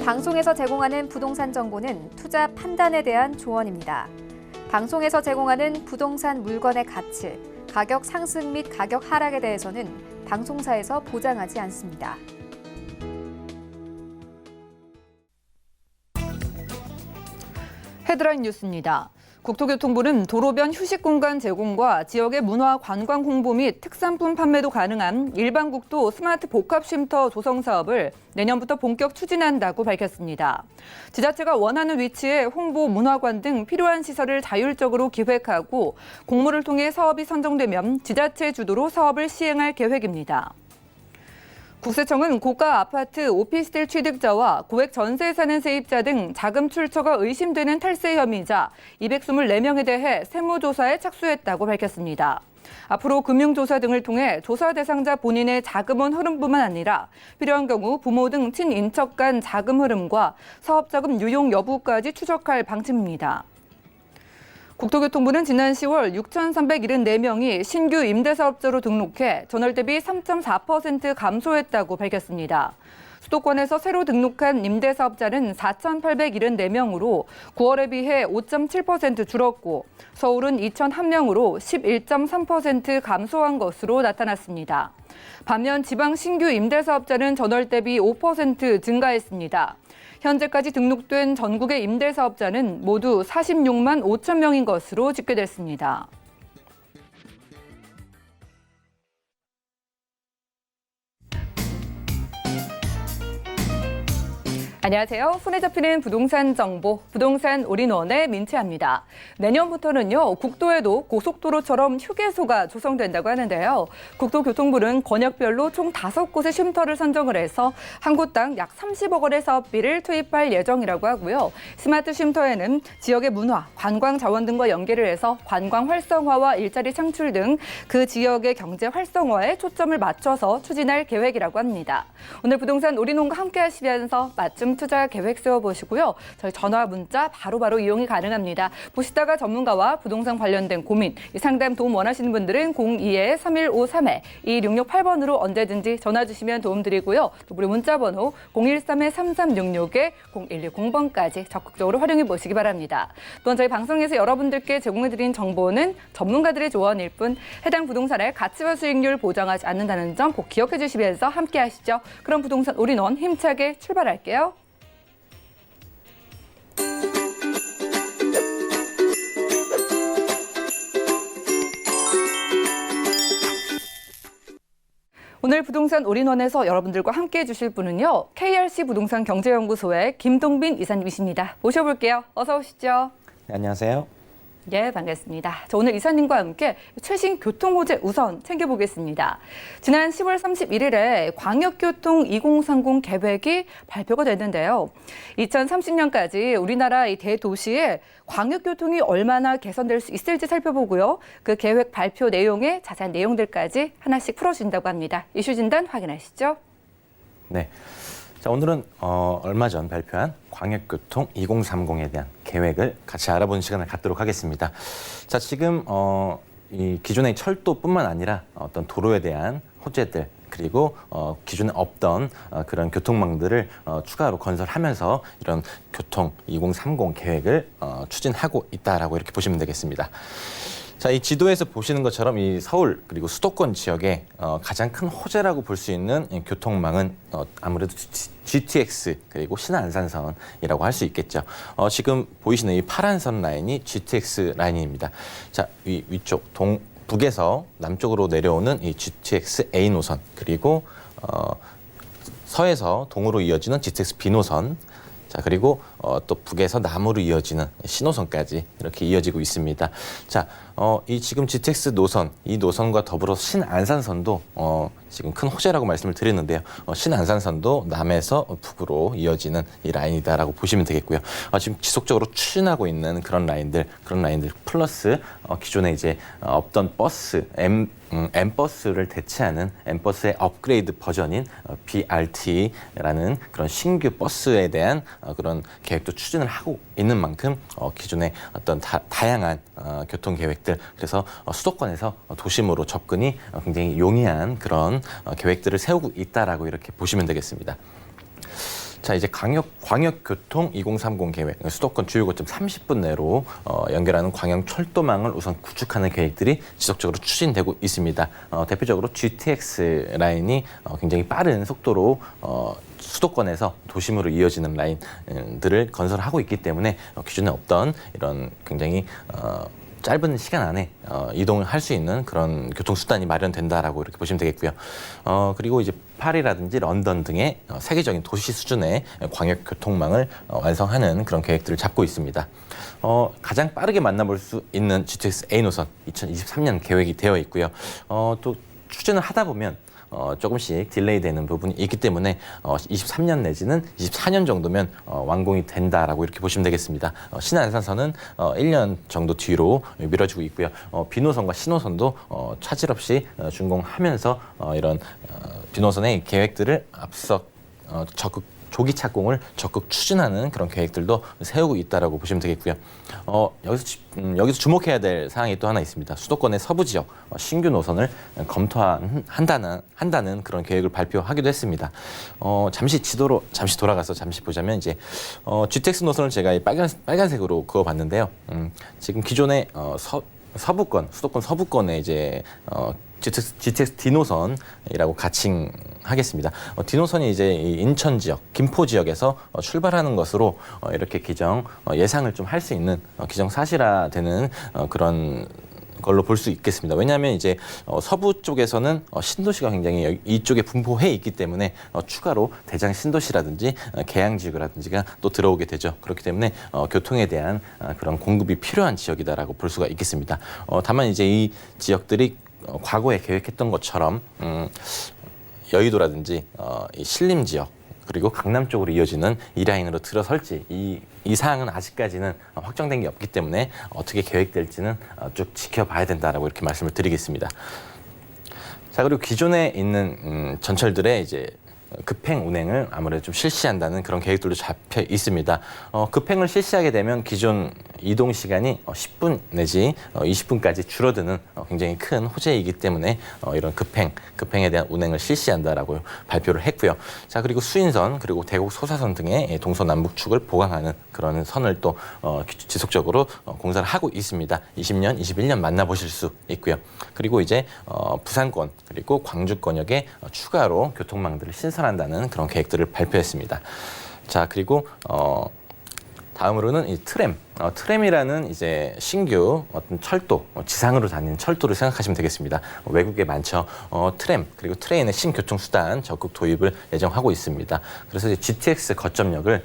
방송에서 제공하는 부동산 정보는 투자 판단에 대한 조언입니다. 방송에서 제공하는 부동산 물건의 가치, 가격 상승 및 가격 하락에 대해서는 방송사에서 보장하지 않습니다. 헤드라인 뉴스입니다. 국토교통부는 도로변 휴식공간 제공과 지역의 문화 관광 홍보 및 특산품 판매도 가능한 일반국도 스마트 복합쉼터 조성 사업을 내년부터 본격 추진한다고 밝혔습니다. 지자체가 원하는 위치에 홍보, 문화관 등 필요한 시설을 자율적으로 기획하고 공모를 통해 사업이 선정되면 지자체 주도로 사업을 시행할 계획입니다. 국세청은 고가 아파트, 오피스텔 취득자와 고액 전세 사는 세입자 등 자금 출처가 의심되는 탈세 혐의자 224명에 대해 세무조사에 착수했다고 밝혔습니다. 앞으로 금융조사 등을 통해 조사 대상자 본인의 자금원 흐름뿐만 아니라 필요한 경우 부모 등 친인척 간 자금 흐름과 사업자금 유용 여부까지 추적할 방침입니다. 국토교통부는 지난 10월 6,374명이 신규 임대사업자로 등록해 전월 대비 3.4% 감소했다고 밝혔습니다. 수도권에서 새로 등록한 임대사업자는 4,874명으로 9월에 비해 5.7% 줄었고 서울은 2,001명으로 11.3% 감소한 것으로 나타났습니다. 반면 지방 신규 임대사업자는 전월 대비 5% 증가했습니다. 현재까지 등록된 전국의 임대사업자는 모두 46만 5천 명인 것으로 집계됐습니다. 안녕하세요. 손에 잡히는 부동산 정보, 부동산 올인원의 민채합니다. 내년부터는요, 국도에도 고속도로처럼 휴게소가 조성된다고 하는데요. 국토교통부는 권역별로 총 5곳의 쉼터를 선정을 해서 한 곳당 약 30억 원의 사업비를 투입할 예정이라고 하고요. 스마트 쉼터에는 지역의 문화, 관광 자원 등과 연계를 해서 관광 활성화와 일자리 창출 등 그 지역의 경제 활성화에 초점을 맞춰서 추진할 계획이라고 합니다. 오늘 부동산 올인원과 함께 하시면서 맞춤 투자 계획 세워보시고요. 저희 전화, 문자 바로바로 이용이 가능합니다. 보시다가 전문가와 부동산 관련된 고민, 상담 도움 원하시는 분들은 02-3153-2668번으로 언제든지 전화 주시면 도움 드리고요. 또 무료 문자 번호 013-3366-0110번까지 적극적으로 활용해 보시기 바랍니다. 또한 저희 방송에서 여러분들께 제공해드린 정보는 전문가들의 조언일 뿐 해당 부동산의 가치와 수익률 보장하지 않는다는 점 꼭 기억해 주시면서 함께 하시죠. 그럼 부동산 올인원 힘차게 출발할게요. 오늘 부동산 올인원에서 여러분들과 함께해 주실 분은요. KRC 부동산 경제연구소의 김동빈 이사님이십니다. 모셔볼게요. 어서 오시죠. 네, 안녕하세요. 네, 반갑습니다. 오늘 이사님과 함께 최신 교통 호재 우선 챙겨보겠습니다. 지난 10월 31일에 광역교통 2030 계획이 발표가 됐는데요. 2030년까지 우리나라 이 대도시에 광역교통이 얼마나 개선될 수 있을지 살펴보고요. 그 계획 발표 내용의 자세한 내용들까지 하나씩 풀어준다고 합니다. 이슈 진단 확인하시죠. 네. 자, 오늘은 얼마 전 발표한 광역교통 2030에 대한 계획을 같이 알아보는 시간을 갖도록 하겠습니다. 자, 지금 이 기존의 철도뿐만 아니라 어떤 도로에 대한 호재들 그리고 기존에 없던 그런 교통망들을 추가로 건설하면서 이런 교통 2030 계획을 추진하고 있다라고 이렇게 보시면 되겠습니다. 자, 이 지도에서 보시는 것처럼 이 서울 그리고 수도권 지역의 가장 큰 호재라고 볼 수 있는 이 교통망은 아무래도 GTX 그리고 신안산선이라고 할 수 있겠죠. 지금 보이시는 이 파란선 라인이 GTX 라인입니다. 자, 위쪽 북에서 남쪽으로 내려오는 이 GTX A 노선 그리고 서에서 동으로 이어지는 GTX B 노선. 자, 그리고 또 북에서 남으로 이어지는 신호선까지 이렇게 이어지고 있습니다. 자, 이 지금 GTX 노선, 이 노선과 더불어 신안산선도 지금 큰 호재라고 말씀을 드렸는데요. 신안산선도 남에서 북으로 이어지는 이 라인이다라고 보시면 되겠고요. 지금 지속적으로 추진하고 있는 그런 라인들 플러스 기존에 이제 없던 버스, M버스를 대체하는 M버스의 업그레이드 버전인 BRT라는 그런 신규 버스에 대한 그런 계획도 추진을 하고 있는 만큼 기존의 어떤 다양한 교통 계획들, 그래서 수도권에서 도심으로 접근이 굉장히 용이한 그런 계획들을 세우고 있다라고 이렇게 보시면 되겠습니다. 자, 이제 광역교통 2030 계획, 수도권 주요 고점 30분 내로 연결하는 광역철도망을 우선 구축하는 계획들이 지속적으로 추진되고 있습니다. 대표적으로 GTX 라인이 굉장히 빠른 속도로 수도권에서 도심으로 이어지는 라인들을 건설하고 있기 때문에 기존에 없던 이런 굉장히 짧은 시간 안에 이동을 할 수 있는 그런 교통수단이 마련된다라고 이렇게 보시면 되겠고요. 그리고 이제 파리라든지 런던 등의 세계적인 도시 수준의 광역교통망을 완성하는 그런 계획들을 잡고 있습니다. 가장 빠르게 만나볼 수 있는 GTX A 노선 2023년 계획이 되어 있고요. 또 추진을 하다 보면 조금씩 딜레이 되는 부분이 있기 때문에 23년 내지는 24년 정도면 완공이 된다라고 이렇게 보시면 되겠습니다. 신안산선은 1년 정도 뒤로 미뤄지고 있고요. B노선과 C노선도 차질 없이 준공하면서 이런 B노선의 계획들을 앞서 적극 조기 착공을 적극 추진하는 그런 계획들도 세우고 있다라고 보시면 되겠고요. 여기서 주목해야 될 사항이 또 하나 있습니다. 수도권의 서부 지역 신규 노선을 검토한다는 그런 계획을 발표하기도 했습니다. 잠시 돌아가서 보자면 이제 GTX 노선을 제가 빨간색으로 그어봤는데요. 지금 기존의 수도권 서부권에 이제 GTX D노선이라고 가칭하겠습니다. D노선이 이제 인천 지역, 김포 지역에서 출발하는 것으로 이렇게 예상을 좀 할 수 있는 기정사실화되는 그런 걸로 볼 수 있겠습니다. 왜냐하면 이제 서부 쪽에서는 신도시가 굉장히 이쪽에 분포해 있기 때문에 추가로 대장 신도시라든지 계양지구라든지가 또 들어오게 되죠. 그렇기 때문에 교통에 대한 그런 공급이 필요한 지역이다라고 볼 수가 있겠습니다. 다만 이제 이 지역들이 과거에 계획했던 것처럼 여의도라든지 이 신림 지역 그리고 강남 쪽으로 이어지는 이 라인으로 들어설지 이 사항은 아직까지는 확정된 게 없기 때문에 어떻게 계획될지는 쭉 지켜봐야 된다라고 이렇게 말씀을 드리겠습니다. 자, 그리고 기존에 있는 전철들의 이제 급행 운행을 아무래도 좀 실시한다는 그런 계획들도 잡혀 있습니다. 급행을 실시하게 되면 기존 이동 시간이 10분 내지 20분까지 줄어드는 굉장히 큰 호재이기 때문에 이런 급행에 대한 운행을 실시한다라고 발표를 했고요. 자, 그리고 수인선 그리고 대곡 소사선 등의 동서남북축을 보강하는 그런 선을 또 지속적으로 공사를 하고 있습니다. 20년, 21년 만나보실 수 있고요. 그리고 이제 부산권 그리고 광주권역에 추가로 교통망들을 신설한다는 그런 계획들을 발표했습니다. 자, 그리고 다음으로는 이 트램이라는 이제 신규 어떤 철도, 지상으로 다니는 철도를 생각하시면 되겠습니다. 외국에 많죠. 트램 그리고 트레인의 신교통수단 적극 도입을 예정하고 있습니다. 그래서 이제 GTX 거점역을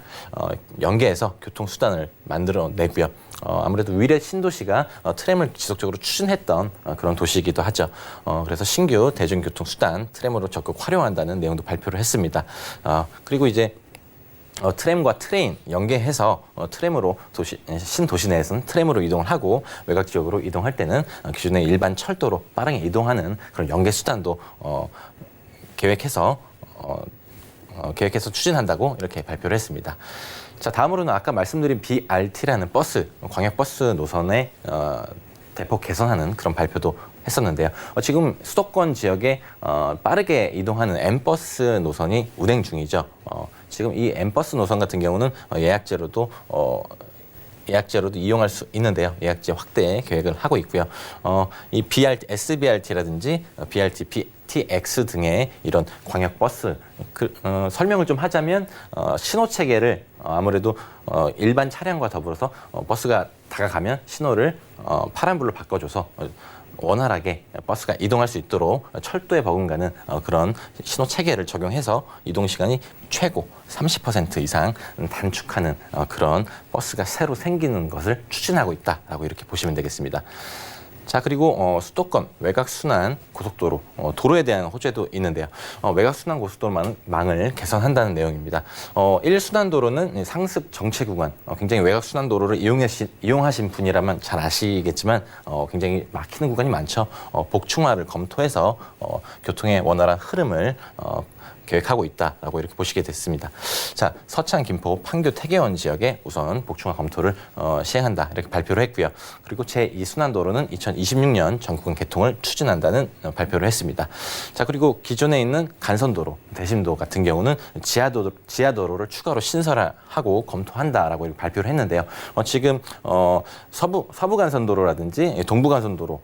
연계해서 교통수단을 만들어내고요. 아무래도 위례 신도시가 트램을 지속적으로 추진했던 그런 도시이기도 하죠. 그래서 신규 대중교통수단 트램으로 적극 활용한다는 내용도 발표를 했습니다. 그리고 이제 트램과 트레인 연계해서 트램으로 신도시 내에서는 트램으로 이동을 하고 외곽 지역으로 이동할 때는 기존의 일반 철도로 빠르게 이동하는 그런 연계 수단도 계획해서 추진한다고 이렇게 발표를 했습니다. 자, 다음으로는 아까 말씀드린 BRT라는 광역버스 노선의 대폭 개선하는 그런 발표도 했었는데요. 지금 수도권 지역에 빠르게 이동하는 M버스 노선이 운행 중이죠. 지금 이 M버스 노선 같은 경우는 예약제로도 이용할 수 있는데요. 예약제 확대 계획을 하고 있고요. 이 SBRT라든지 BRT, PTX 등의 이런 광역버스 설명을 좀 하자면 신호 체계를 아무래도 일반 차량과 더불어서 버스가 다가가면 신호를 파란불로 바꿔줘서 원활하게 버스가 이동할 수 있도록 철도에 버금가는 그런 신호 체계를 적용해서 이동 시간이 최고 30% 이상 단축하는 그런 버스가 새로 생기는 것을 추진하고 있다라고 이렇게 보시면 되겠습니다. 자, 그리고 수도권 외곽순환 고속도로 도로에 대한 호재도 있는데요. 외곽순환 고속도로망을 개선한다는 내용입니다. 1순환도로는 상습 정체 구간, 굉장히 외곽순환도로를 이용하신 분이라면 잘 아시겠지만 굉장히 막히는 구간이 많죠. 복층화를 검토해서 교통의 원활한 흐름을 계획하고 있다라고 이렇게 보시게 됐습니다. 자, 서창, 김포, 판교, 태계원 지역에 우선 복층화 검토를 시행한다 이렇게 발표를 했고요. 그리고 제2순환도로는 2026년 전국은 개통을 추진한다는 발표를 했습니다. 자, 그리고 기존에 있는 간선도로, 대심도 같은 경우는 지하도로를 추가로 신설하고 검토한다라고 이렇게 발표를 했는데요. 지금 서부 간선도로라든지 동부 간선도로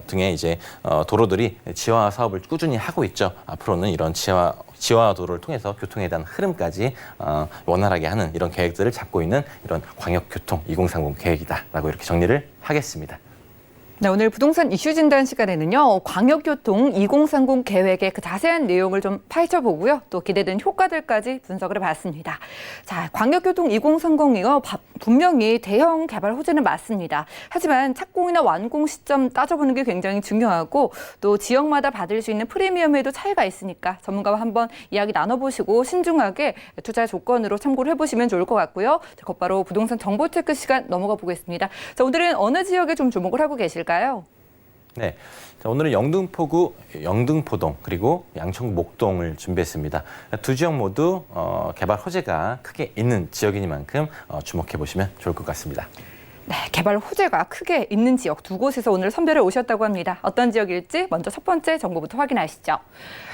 등의 이제 도로들이 지하화 사업을 꾸준히 하고 있죠. 앞으로는 이런 지하화 도로를 통해서 교통에 대한 흐름까지 원활하게 하는 이런 계획들을 잡고 있는 이런 광역교통 2030 계획이다라고 이렇게 정리를 하겠습니다. 네, 오늘 부동산 이슈 진단 시간에는요, 광역교통 2030 계획의 그 자세한 내용을 좀 파헤쳐보고요, 또 기대된 효과들까지 분석을 해봤습니다. 자, 광역교통 2030이요, 분명히 대형 개발 호재는 맞습니다. 하지만 착공이나 완공 시점 따져보는 게 굉장히 중요하고, 또 지역마다 받을 수 있는 프리미엄에도 차이가 있으니까 전문가와 한번 이야기 나눠보시고 신중하게 투자 조건으로 참고를 해보시면 좋을 것 같고요. 자, 곧바로 부동산 정보 체크 시간 넘어가 보겠습니다. 자, 오늘은 어느 지역에 좀 주목을 하고 계실까요? 네, 자, 오늘은 영등포구 영등포동 그리고 양천구 목동을 준비했습니다. 두 지역 모두 개발 호재가 크게 있는 지역이니만큼 주목해 보시면 좋을 것 같습니다. 네, 개발 호재가 크게 있는 지역 두 곳에서 오늘 선별해 오셨다고 합니다. 어떤 지역일지 먼저 첫 번째 정보부터 확인하시죠.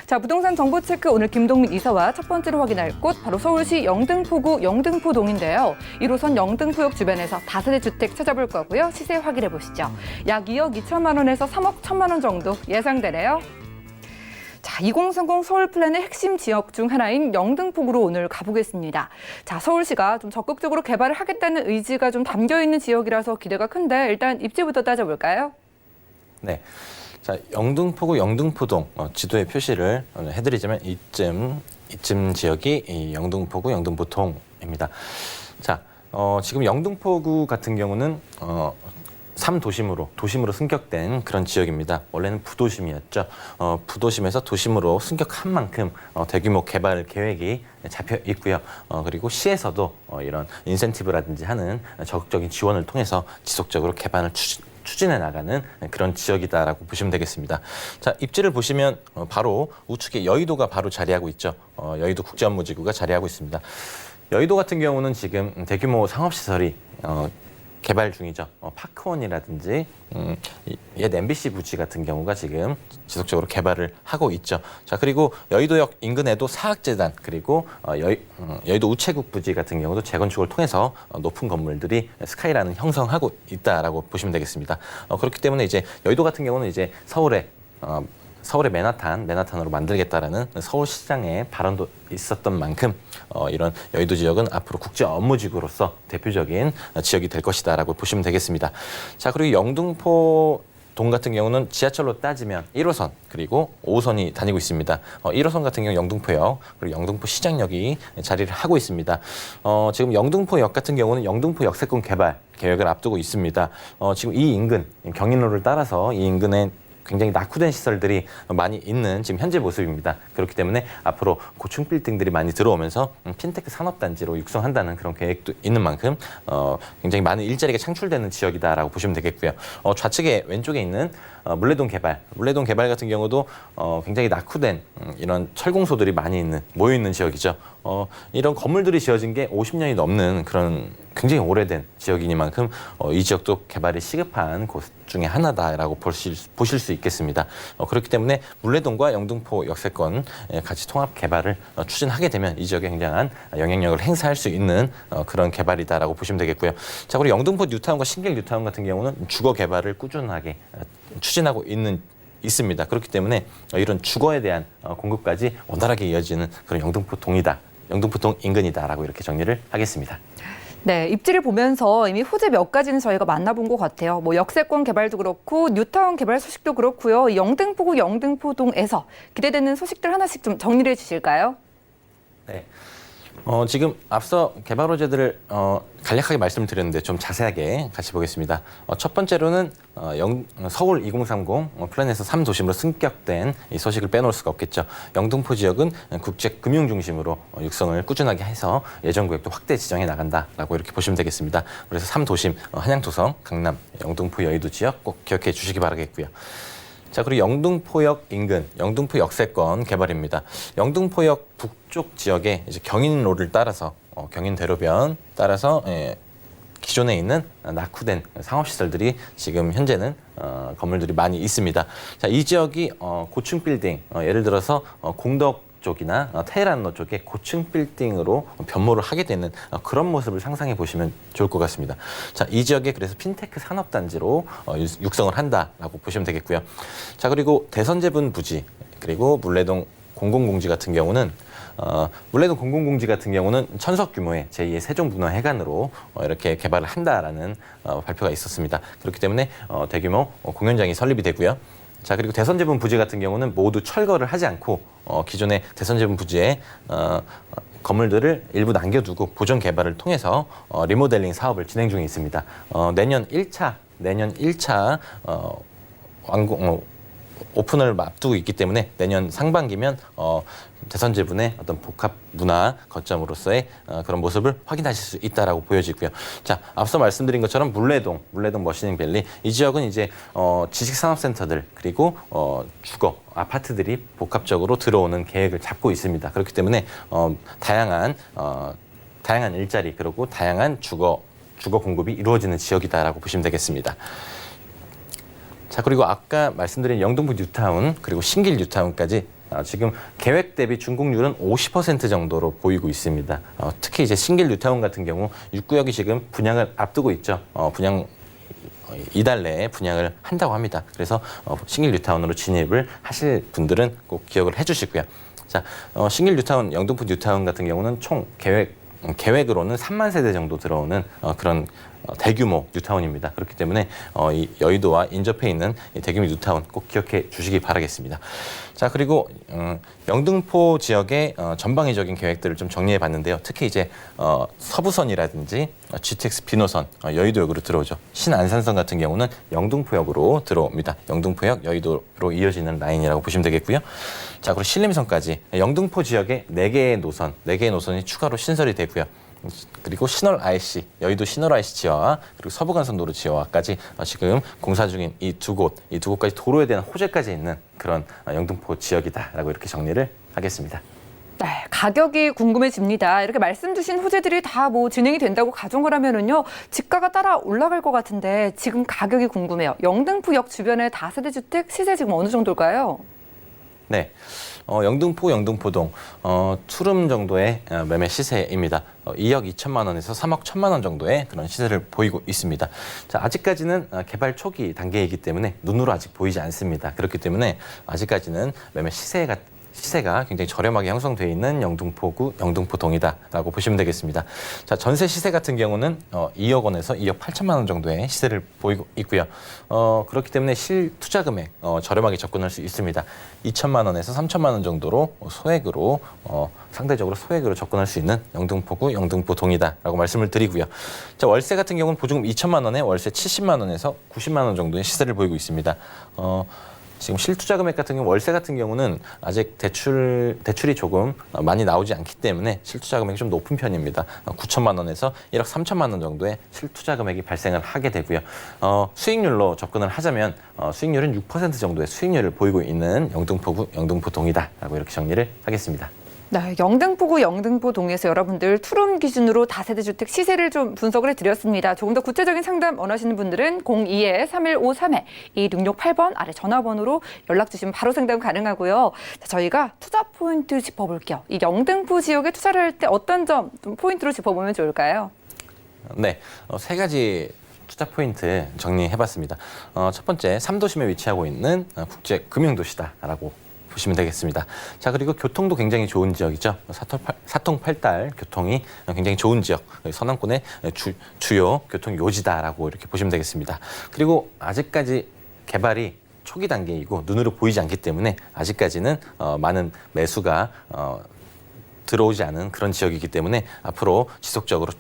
자, 부동산 정보 체크 오늘 김동민 이사와 첫 번째로 확인할 곳 바로 서울시 영등포구 영등포동인데요. 1호선 영등포역 주변에서 다세대 주택 찾아볼 거고요. 시세 확인해 보시죠. 약 2억 2천만 원에서 3억 1천만 원 정도 예상되네요. 자, 2030 서울 플랜의 핵심 지역 중 하나인 영등포구로 오늘 가보겠습니다. 자, 서울시가 좀 적극적으로 개발을 하겠다는 의지가 좀 담겨있는 지역이라서 기대가 큰데 일단 입지부터 따져볼까요? 네. 자, 영등포구 영등포동 지도에 표시를 해드리자면 이쯤 지역이 이 영등포구 영등포동입니다. 자, 지금 영등포구 같은 경우는 3도심으로 승격된 그런 지역입니다. 원래는 부도심이었죠. 부도심에서 도심으로 승격한 만큼 대규모 개발 계획이 잡혀 있고요. 그리고 시에서도 이런 인센티브라든지 하는 적극적인 지원을 통해서 지속적으로 개발을 추진해 나가는 그런 지역이다라고 보시면 되겠습니다. 자, 입지를 보시면 바로 우측에 여의도가 바로 자리하고 있죠. 여의도 국제업무지구가 자리하고 있습니다. 여의도 같은 경우는 지금 대규모 상업시설이 개발 중이죠. 파크원이라든지 옛 MBC 부지 같은 경우가 지금 지속적으로 개발을 하고 있죠. 자, 그리고 여의도역 인근에도 사학재단 그리고 여의도 우체국 부지 같은 경우도 재건축을 통해서 높은 건물들이 스카이라는 형성하고 있다라고 보시면 되겠습니다. 그렇기 때문에 이제 여의도 같은 경우는 이제 서울의 맨하탄으로 만들겠다라는 서울시장의 발언도 있었던 만큼 이런 여의도 지역은 앞으로 국제 업무지구로서 대표적인 지역이 될 것이다라고 보시면 되겠습니다. 자, 그리고 영등포동 같은 경우는 지하철로 따지면 1호선 그리고 5호선이 다니고 있습니다. 1호선 같은 경우 영등포역 그리고 영등포 시장역이 자리를 하고 있습니다. 지금 영등포역 같은 경우는 영등포 역세권 개발 계획을 앞두고 있습니다. 지금 이 인근 경인로를 따라서 이 인근에 굉장히 낙후된 시설들이 많이 있는 지금 현재 모습입니다. 그렇기 때문에 앞으로 고층 빌딩들이 많이 들어오면서 핀테크 산업단지로 육성한다는 그런 계획도 있는 만큼 굉장히 많은 일자리가 창출되는 지역이다라고 보시면 되겠고요. 좌측에 왼쪽에 있는 물레동 개발 같은 경우도 굉장히 낙후된 이런 철공소들이 많이 모여 있는 지역이죠. 이런 건물들이 지어진 게 50년이 넘는 그런 굉장히 오래된 지역이니만큼 이 지역도 개발이 시급한 곳 중에 하나다라고 보실 수 있겠습니다. 그렇기 때문에 물레동과 영등포 역세권 같이 통합 개발을 추진하게 되면 이 지역에 굉장한 영향력을 행사할 수 있는 그런 개발이다라고 보시면 되겠고요. 자, 그리고 영등포 뉴타운과 신길 뉴타운 같은 경우는 주거 개발을 꾸준하게 추진하고 있습니다. 그렇기 때문에 이런 주거에 대한 공급까지 원활하게 이어지는 그런 영등포동 인근이다라고 이렇게 정리를 하겠습니다. 네, 입지를 보면서 이미 호재 몇 가지는 저희가 만나본 것 같아요. 뭐 역세권 개발도 그렇고 뉴타운 개발 소식도 그렇고요. 영등포구 영등포동에서 기대되는 소식들 하나씩 좀 정리를 해주실까요? 네. 지금 앞서 개발 호재들을 간략하게 말씀드렸는데 좀 자세하게 같이 보겠습니다. 첫 번째로는 서울 2030 플랜에서 3도심으로 승격된 이 소식을 빼놓을 수가 없겠죠. 영등포 지역은 국제 금융 중심으로 육성을 꾸준하게 해서 예전 구역도 확대 지정해 나간다라고 이렇게 보시면 되겠습니다. 그래서 3도심 한양토성, 강남, 영등포, 여의도 지역 꼭 기억해 주시기 바라겠고요. 자, 그리고 영등포역 인근 영등포 역세권 개발입니다. 영등포역 북쪽 지역에 이제 경인로를 따라서 경인대로변 따라서 기존에 있는 낙후된 상업시설들이 지금 현재는 건물들이 많이 있습니다. 자, 이 지역이 고층 빌딩, 예를 들어서 공덕 쪽이나 테헤란로 쪽에 고층 빌딩으로 변모를 하게 되는 그런 모습을 상상해 보시면 좋을 것 같습니다. 자, 이 지역에 그래서 핀테크 산업단지로 육성을 한다라고 보시면 되겠고요. 자, 그리고 대선제분 부지 그리고 물레동 공공공지 같은 경우는 물레동 공공공지 같은 경우는 천석 규모의 제2의 세종문화회관으로 이렇게 개발을 한다라는 발표가 있었습니다. 그렇기 때문에 대규모 공연장이 설립이 되고요. 자, 그리고 대선제분 부지 같은 경우는 모두 철거를 하지 않고 기존의 대선제분 부지에 건물들을 일부 남겨두고 보존 개발을 통해서 리모델링 사업을 진행 중에 있습니다. 내년 1차 오픈을 앞두고 있기 때문에 내년 상반기면 대선제분의 어떤 복합 문화 거점으로서의 그런 모습을 확인하실 수 있다라고 보여지고요. 자, 앞서 말씀드린 것처럼 물레동 머시닝밸리 이 지역은 이제 지식산업센터들 그리고 주거 아파트들이 복합적으로 들어오는 계획을 잡고 있습니다. 그렇기 때문에 다양한 일자리 그리고 다양한 주거 공급이 이루어지는 지역이다라고 보시면 되겠습니다. 자, 그리고 아까 말씀드린 영등포 뉴타운 그리고 신길 뉴타운까지 지금 계획 대비 준공률은 50% 정도로 보이고 있습니다. 특히 이제 신길 뉴타운 같은 경우 6구역이 지금 분양을 앞두고 있죠. 분양 이달 내에 분양을 한다고 합니다. 그래서 신길 뉴타운으로 진입을 하실 분들은 꼭 기억을 해주시고요. 자, 신길 뉴타운, 영등포 뉴타운 같은 경우는 총 계획으로는 3만 세대 정도 들어오는 그런 대규모 뉴타운입니다. 그렇기 때문에 이 여의도와 인접해 있는 이 대규모 뉴타운 꼭 기억해 주시기 바라겠습니다. 자, 그리고 영등포 지역의 전방위적인 계획들을 좀 정리해 봤는데요. 특히 이제 서부선이라든지 GTX 비노선 여의도역으로 들어오죠. 신안산선 같은 경우는 영등포역으로 들어옵니다. 영등포역 여의도로 이어지는 라인이라고 보시면 되겠고요. 자, 그리고 신림선까지 영등포 지역에 4개의 노선이 추가로 신설이 되고요. 그리고 신월 IC, 여의도 신월 IC 지하와 그리고 서부간선도로 지하와까지 지금 공사 중인 이 두 곳까지 도로에 대한 호재까지 있는 그런 영등포 지역이다라고 이렇게 정리를 하겠습니다. 네, 가격이 궁금해집니다. 이렇게 말씀 주신 호재들이 다 뭐 진행이 된다고 가정을 하면은요, 지가가 따라 올라갈 것 같은데 지금 가격이 궁금해요. 영등포역 주변의 다세대 주택 시세 지금 어느 정도일까요? 네. 영등포동 투룸 정도의 매매 시세입니다. 2억 2천만 원에서 3억 1천만 원 정도의 그런 시세를 보이고 있습니다. 자, 아직까지는 개발 초기 단계이기 때문에 눈으로 아직 보이지 않습니다. 그렇기 때문에 아직까지는 매매 시세가 굉장히 저렴하게 형성되어 있는 영등포구 영등포동이다라고 보시면 되겠습니다. 자, 전세 시세 같은 경우는 2억 원에서 2억 8천만 원 정도의 시세를 보이고 있고요. 그렇기 때문에 실투자 금액 저렴하게 접근할 수 있습니다. 2천만 원에서 3천만 원 정도로 소액으로 상대적으로 소액으로 접근할 수 있는 영등포구 영등포동이다라고 말씀을 드리고요. 자, 월세 같은 경우는 보증금 2천만 원에 월세 70만 원에서 90만 원 정도의 시세를 보이고 있습니다. 지금 실투자 금액 같은 경우 월세 같은 경우는 아직 대출이 조금 많이 나오지 않기 때문에 실투자 금액이 좀 높은 편입니다. 9천만 원에서 1억 3천만 원 정도의 실투자 금액이 발생을 하게 되고요. 수익률로 접근을 하자면 수익률은 6% 정도의 수익률을 보이고 있는 영등포구 영등포동이다라고 이렇게 정리를 하겠습니다. 네, 영등포구 영등포동에서 여러분들 투룸 기준으로 다세대 주택 시세를 좀 분석을 해드렸습니다. 조금 더 구체적인 상담 원하시는 분들은 02-3153-2668번 아래 전화번호로 연락 주시면 바로 상담 가능하고요. 자, 저희가 투자 포인트 짚어볼게요. 이 영등포 지역에 투자를 할 때 어떤 점 좀 포인트로 짚어보면 좋을까요? 네, 3가지 투자 포인트 정리해봤습니다. 첫 번째, 3도심에 위치하고 있는 국제 금융도시다라고 보시면 되겠습니다. 자, 그리고 교통도 굉장히 좋은 지역이죠. 사통팔달 교통이 굉장히 좋은 지역, 서남권의 주요 교통 요지다라고 이렇게 보시면 되겠습니다. 그리고 아직까지 개발이 초기 단계이고 눈으로 보이지 않기 때문에 아직까지는 많은 매수가 들어오지 않은 그런 지역이기 때문에 앞으로 지속적으로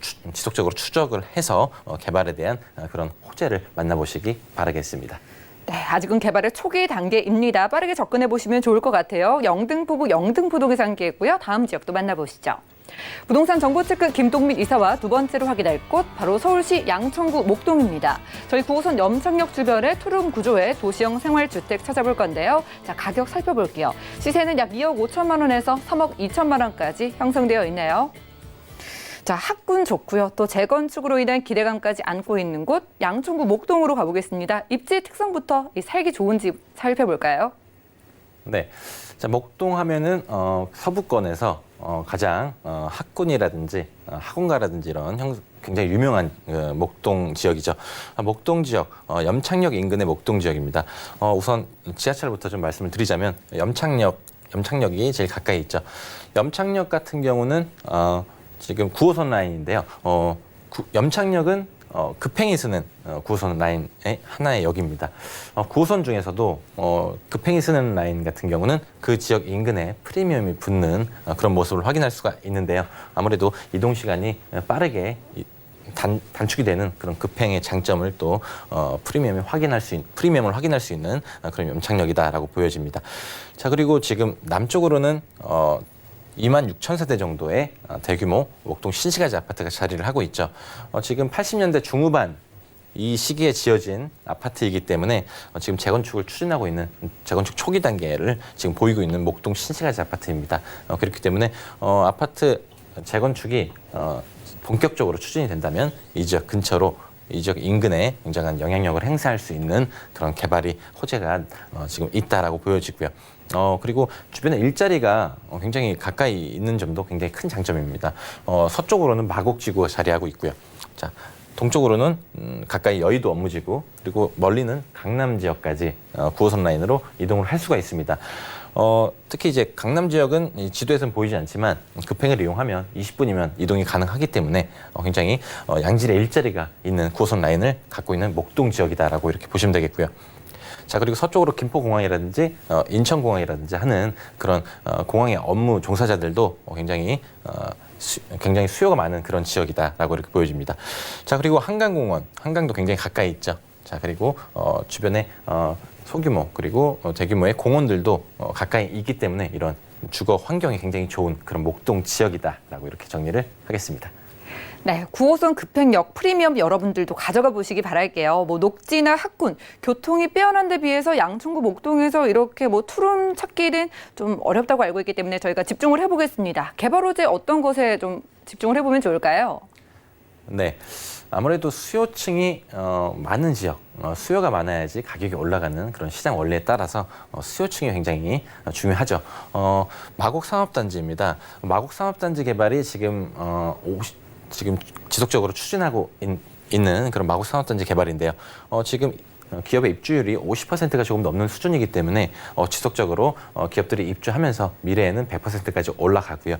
추적을 해서 개발에 대한 그런 호재를 만나보시기 바라겠습니다. 네, 아직은 개발의 초기 단계입니다. 빠르게 접근해 보시면 좋을 것 같아요. 영등포구 영등포동에서 함께했고요. 다음 지역도 만나보시죠. 부동산 정보 체크 김동민 이사와 두 번째로 확인할 곳 바로 서울시 양천구 목동입니다. 저희 9호선 염창역 주변의 투룸 구조의 도시형 생활주택 찾아볼 건데요. 자, 가격 살펴볼게요. 시세는 약 2억 5천만 원에서 3억 2천만 원까지 형성되어 있네요. 자, 학군 좋고요. 또 재건축으로 인한 기대감까지 안고 있는 곳 양천구 목동으로 가보겠습니다. 입지 특성부터 이 살기 좋은 집 살펴볼까요? 네. 자, 목동 하면은 서부권에서 가장 학군이라든지 학원가라든지 이런 굉장히 유명한 목동 지역이죠. 목동 지역, 염창역 인근의 목동 지역입니다. 우선 지하철부터 좀 말씀을 드리자면 염창역이 제일 가까이 있죠. 염창역 같은 경우는 지금 9호선 라인인데요. 염창역은 급행이 쓰는 9호선 라인의 하나의 역입니다. 9호선 중에서도 급행이 쓰는 라인 같은 경우는 그 지역 인근에 프리미엄이 붙는 그런 모습을 확인할 수가 있는데요. 아무래도 이동 시간이 빠르게 단축이 되는 그런 급행의 장점을 또 프리미엄을 확인할 수 있는 그런 염창역이다라고 보여집니다. 자, 그리고 지금 남쪽으로는 2만 6천 세대 정도의 대규모 목동 신시가지 아파트가 자리를 하고 있죠. 지금 80년대 중후반 이 시기에 지어진 아파트이기 때문에 지금 재건축을 추진하고 있는 재건축 초기 단계를 지금 보이고 있는 목동 신시가지 아파트입니다. 그렇기 때문에 아파트 재건축이 본격적으로 추진이 된다면 이 지역 근처로 이 지역 인근에 굉장한 영향력을 행사할 수 있는 그런 개발이 호재가 지금 있다라고 보여지고요. 그리고 주변에 일자리가 굉장히 가까이 있는 점도 굉장히 큰 장점입니다. 서쪽으로는 마곡지구가 자리하고 있고요. 자, 동쪽으로는 가까이 여의도 업무지구, 그리고 멀리는 강남 지역까지 9호선 라인으로 이동을 할 수가 있습니다. 특히 이제 강남 지역은 이 지도에서는 보이지 않지만 급행을 이용하면 20분이면 이동이 가능하기 때문에 굉장히 양질의 일자리가 있는 9호선 라인을 갖고 있는 목동 지역이다라고 이렇게 보시면 되겠고요. 자, 그리고 서쪽으로 김포공항이라든지 인천공항이라든지 하는 그런 공항의 업무 종사자들도 굉장히 수요가 많은 그런 지역이다라고 이렇게 보여집니다. 자, 그리고 한강도 굉장히 가까이 있죠. 자, 그리고 주변에 소규모 그리고 대규모의 공원들도 가까이 있기 때문에 이런 주거 환경이 굉장히 좋은 그런 목동 지역이다라고 이렇게 정리를 하겠습니다. 네, 9호선 급행역 프리미엄 여러분들도 가져가 보시기 바랄게요. 녹지나 학군, 교통이 빼어난 데 비해서 양천구 목동에서 이렇게 투룸 찾기는 좀 어렵다고 알고 있기 때문에 저희가 집중을 해보겠습니다. 개발 호재 어떤 것에 좀 집중을 해보면 좋을까요? 네, 아무래도 수요층이 많은 지역, 수요가 많아야지 가격이 올라가는 그런 시장 원리에 따라서 수요층이 굉장히 중요하죠. 마곡 산업단지입니다. 마곡 산업단지 개발이 지금 지속적으로 추진하고 있는 그런 마곡 산업단지 개발인데요. 지금 기업의 입주율이 50%가 조금 넘는 수준이기 때문에 지속적으로 기업들이 입주하면서 미래에는 100%까지 올라가고요.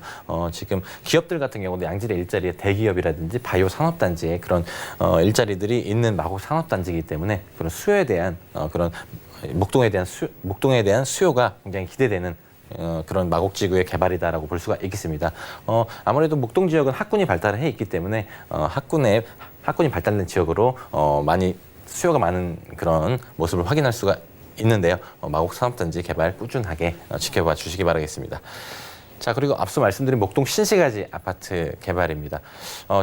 지금 기업들 같은 경우도 양질의 일자리의 대기업이라든지 바이오 산업단지에 그런 일자리들이 있는 마곡 산업단지이기 때문에 그런 수요에 대한 그런 목동에 대한 수요가 굉장히 기대되는 그런 마곡지구의 개발이다라고 볼 수가 있겠습니다. 아무래도 목동 지역은 학군이 발달해 있기 때문에 학군이 발달된 지역으로 많이 수요가 많은 그런 모습을 확인할 수가 있는데요. 마곡 산업단지 개발 꾸준하게 지켜봐 주시기 바라겠습니다. 자, 그리고 앞서 말씀드린 목동 신시가지 아파트 개발입니다.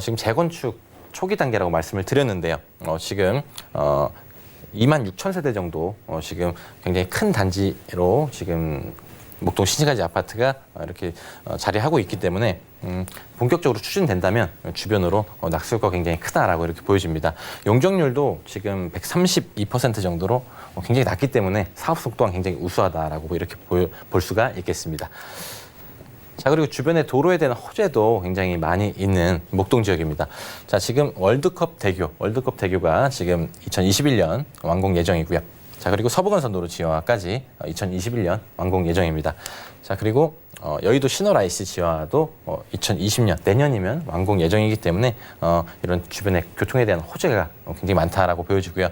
지금 재건축 초기 단계라고 말씀을 드렸는데요. 지금 2만 6천 세대 정도 지금 굉장히 큰 단지로 지금 목동 신시가지 아파트가 이렇게 자리하고 있기 때문에 본격적으로 추진된다면 주변으로 낙수효과가 굉장히 크다라고 이렇게 보여집니다. 용적률도 지금 132% 정도로 굉장히 낮기 때문에 사업 속도가 굉장히 우수하다라고 이렇게 볼 수가 있겠습니다. 자, 그리고 주변에 도로에 대한 호재도 굉장히 많이 있는 목동 지역입니다. 자, 지금 월드컵 대교가 지금 2021년 완공 예정이고요. 자, 그리고 서부간선도로 지화까지 2021년 완공 예정입니다. 자, 그리고 여의도 신월-IC 지화도 2020년 내년이면 완공 예정이기 때문에 이런 주변의 교통에 대한 호재가 굉장히 많다라고 보여지고요.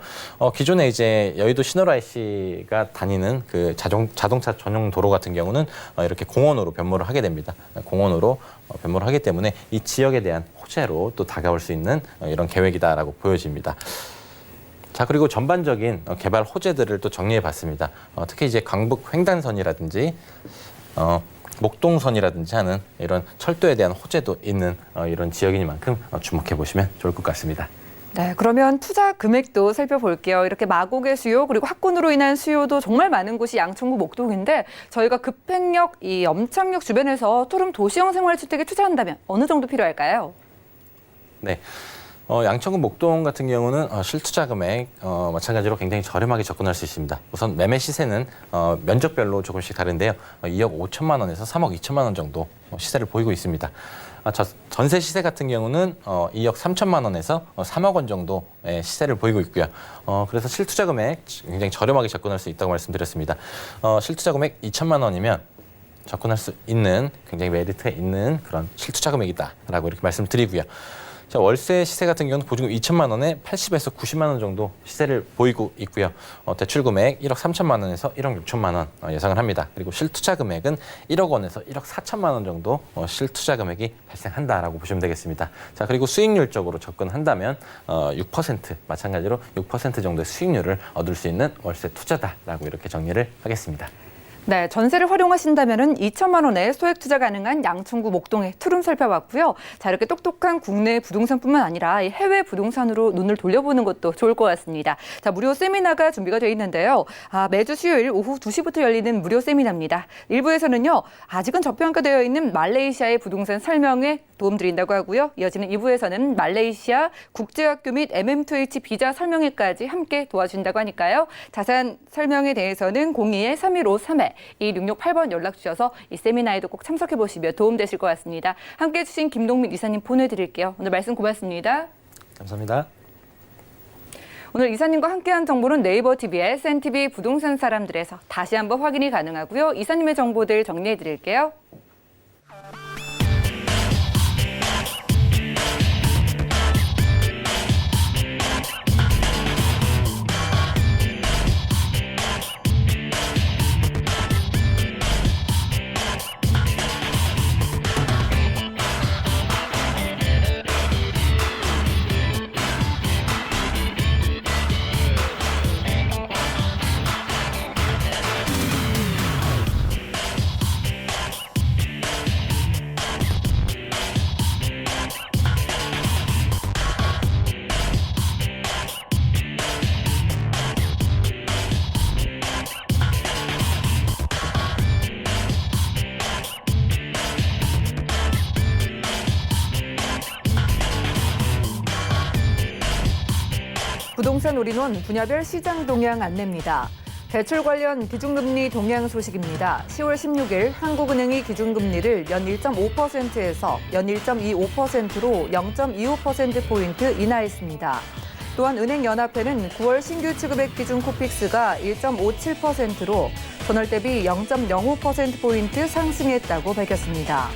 기존에 이제 여의도 신월-IC가 다니는 그 자동차 전용 도로 같은 경우는 이렇게 공원으로 변모를 하게 됩니다. 공원으로 변모를 하기 때문에 이 지역에 대한 호재로 또 다가올 수 있는 이런 계획이다라고 보여집니다. 자, 그리고 전반적인 개발 호재들을 또 정리해 봤습니다. 특히 이제 광북 횡단선이라든지 목동선이라든지 하는 이런 철도에 대한 호재도 있는 이런 지역이니만큼 주목해 보시면 좋을 것 같습니다. 네, 그러면 투자 금액도 살펴볼게요. 이렇게 마곡의 수요 그리고 학군으로 인한 수요도 정말 많은 곳이 양천구 목동인데 저희가 급행역, 이 염창역 주변에서 토름 도시형 생활주택에 투자한다면 어느 정도 필요할까요? 네. 양천구 목동 같은 경우는 실투자 금액 마찬가지로 굉장히 저렴하게 접근할 수 있습니다. 우선 매매 시세는 면적별로 조금씩 다른데요. 2억 5천만 원에서 3억 2천만 원 정도 시세를 보이고 있습니다. 전세 시세 같은 경우는 2억 3천만 원에서 3억 원 정도의 시세를 보이고 있고요. 그래서 실투자 금액 굉장히 저렴하게 접근할 수 있다고 말씀드렸습니다. 실투자 금액 2천만 원이면 접근할 수 있는 굉장히 메리트 있는 그런 실투자 금액이다라고 이렇게 말씀드리고요. 자, 월세 시세 같은 경우는 보증금 2천만 원에 80에서 90만 원 정도 시세를 보이고 있고요. 대출 금액 1억 3천만 원에서 1억 6천만 원 예상을 합니다. 그리고 실투자 금액은 1억 원에서 1억 4천만 원 정도 실투자 금액이 발생한다라고 보시면 되겠습니다. 자, 그리고 수익률적으로 접근한다면 6% 마찬가지로 6% 정도의 수익률을 얻을 수 있는 월세 투자다라고 이렇게 정리를 하겠습니다. 네, 전세를 활용하신다면 2천만 원에 소액 투자 가능한 양천구 목동의 투룸 살펴봤고요. 자, 이렇게 똑똑한 국내 부동산뿐만 아니라 이 해외 부동산으로 눈을 돌려보는 것도 좋을 것 같습니다. 자, 무료 세미나가 준비가 되어 있는데요. 매주 수요일 오후 2시부터 열리는 무료 세미나입니다. 일부에서는요, 아직은 저평가되어 있는 말레이시아의 부동산 설명에 도움드린다고 하고요. 이어지는 2부에서는 말레이시아 국제학교 및 MM2H 비자 설명회까지 함께 도와준다고 하니까요. 자세한 설명에 대해서는 02-3153-2668번 연락 주셔서 이 세미나에도 꼭 참석해 보시면 도움되실 것 같습니다. 함께해 주신 김동민 이사님 보내드릴게요. 오늘 말씀 고맙습니다. 감사합니다. 오늘 이사님과 함께한 정보는 네이버 TV의 SNTV 부동산 사람들에서 다시 한번 확인이 가능하고요. 이사님의 정보들 정리해 드릴게요. 부동산 올인원 분야별 시장 동향 안내입니다. 대출 관련 기준금리 동향 소식입니다. 10월 16일 한국은행이 기준금리를 연 1.5%에서 연 1.25%로 0.25%포인트 인하했습니다. 또한 은행연합회는 9월 신규 취급액 기준 코픽스가 1.57%로 전월 대비 0.05%포인트 상승했다고 밝혔습니다.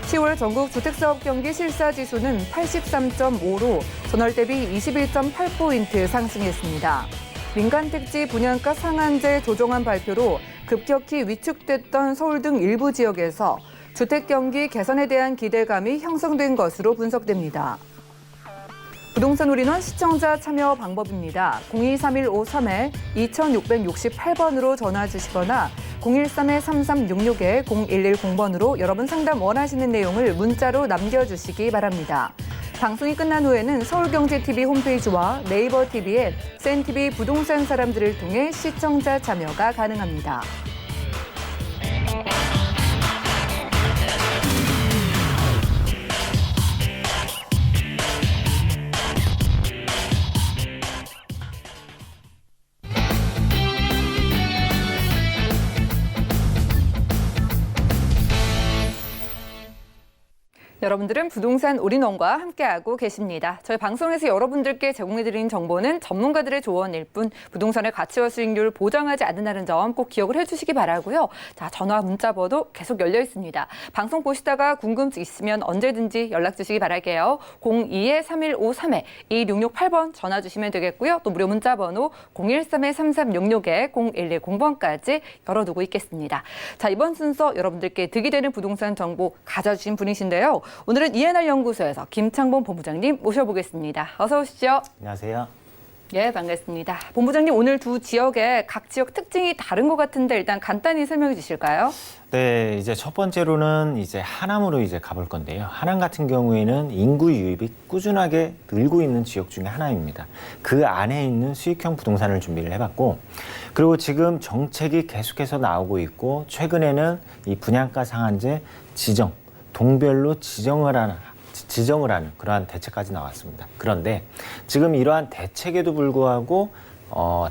10월 전국 주택사업 경기 실사지수는 83.5로 전월 대비 21.8포인트 상승했습니다. 민간택지 분양가 상한제 조정안 발표로 급격히 위축됐던 서울 등 일부 지역에서 주택 경기 개선에 대한 기대감이 형성된 것으로 분석됩니다. 부동산 올인원 시청자 참여 방법입니다. 023153-2668번으로 전화 주시거나 013-3366-0110번으로 여러분 상담 원하시는 내용을 문자로 남겨주시기 바랍니다. 방송이 끝난 후에는 서울경제TV 홈페이지와 네이버 TV에 SNTV 부동산 사람들을 통해 시청자 참여가 가능합니다. 여러분들은 부동산 올인원과 함께하고 계십니다. 저희 방송에서 여러분들께 제공해드리는 정보는 전문가들의 조언일 뿐 부동산의 가치와 수익률을 보장하지 않는다는 점 꼭 기억을 해주시기 바라고요. 자, 전화 문자 번호 계속 열려 있습니다. 방송 보시다가 궁금증 있으면 언제든지 연락 주시기 바랄게요. 02-3153-2668번 전화 주시면 되겠고요. 또 무료 문자 번호 013-3366-0110번까지 열어두고 있겠습니다. 자, 이번 순서 여러분들께 득이 되는 부동산 정보 가져주신 분이신데요. 오늘은 ENR 연구소에서 김창범 본부장님 모셔보겠습니다. 어서 오시죠. 안녕하세요. 예, 반갑습니다. 본부장님, 오늘 두 지역의 각 지역 특징이 다른 것 같은데 일단 간단히 설명해 주실까요? 네, 이제 첫 번째로는 이제 하남으로 이제 가볼 건데요. 하남 같은 경우에는 인구 유입이 꾸준하게 늘고 있는 지역 중에 하나입니다. 그 안에 있는 수익형 부동산을 준비를 해봤고, 그리고 지금 정책이 계속해서 나오고 있고, 최근에는 이 분양가 상한제 지정, 동별로 지정을 하는 그러한 대책까지 나왔습니다. 그런데 지금 이러한 대책에도 불구하고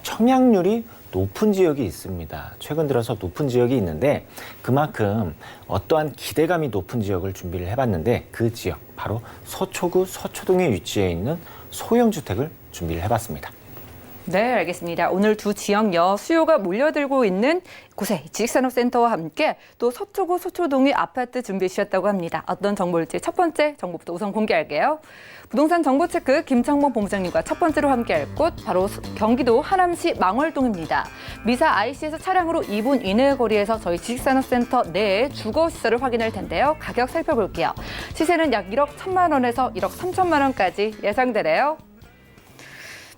청약률이 높은 지역이 있습니다. 최근 들어서 높은 지역이 있는데 그만큼 어떠한 기대감이 높은 지역을 준비를 해봤는데 그 지역 바로 서초구 서초동에 위치해 있는 소형주택을 준비를 해봤습니다. 네, 알겠습니다. 오늘 두 지역여 수요가 몰려들고 있는 곳에 지식산업센터와 함께 또 서초구 서초동의 아파트 준비해 주셨다고 합니다. 어떤 정보일지 첫 번째 정보부터 우선 공개할게요. 부동산 정보체크 김창범 본부장님과 첫 번째로 함께할 곳 바로 경기도 하남시 망월동입니다. 미사 IC에서 차량으로 2분 이내 거리에서 저희 지식산업센터 내에 주거시설을 확인할 텐데요. 가격 살펴볼게요. 시세는 약 1억 1천만 원에서 1억 3천만 원까지 예상되네요.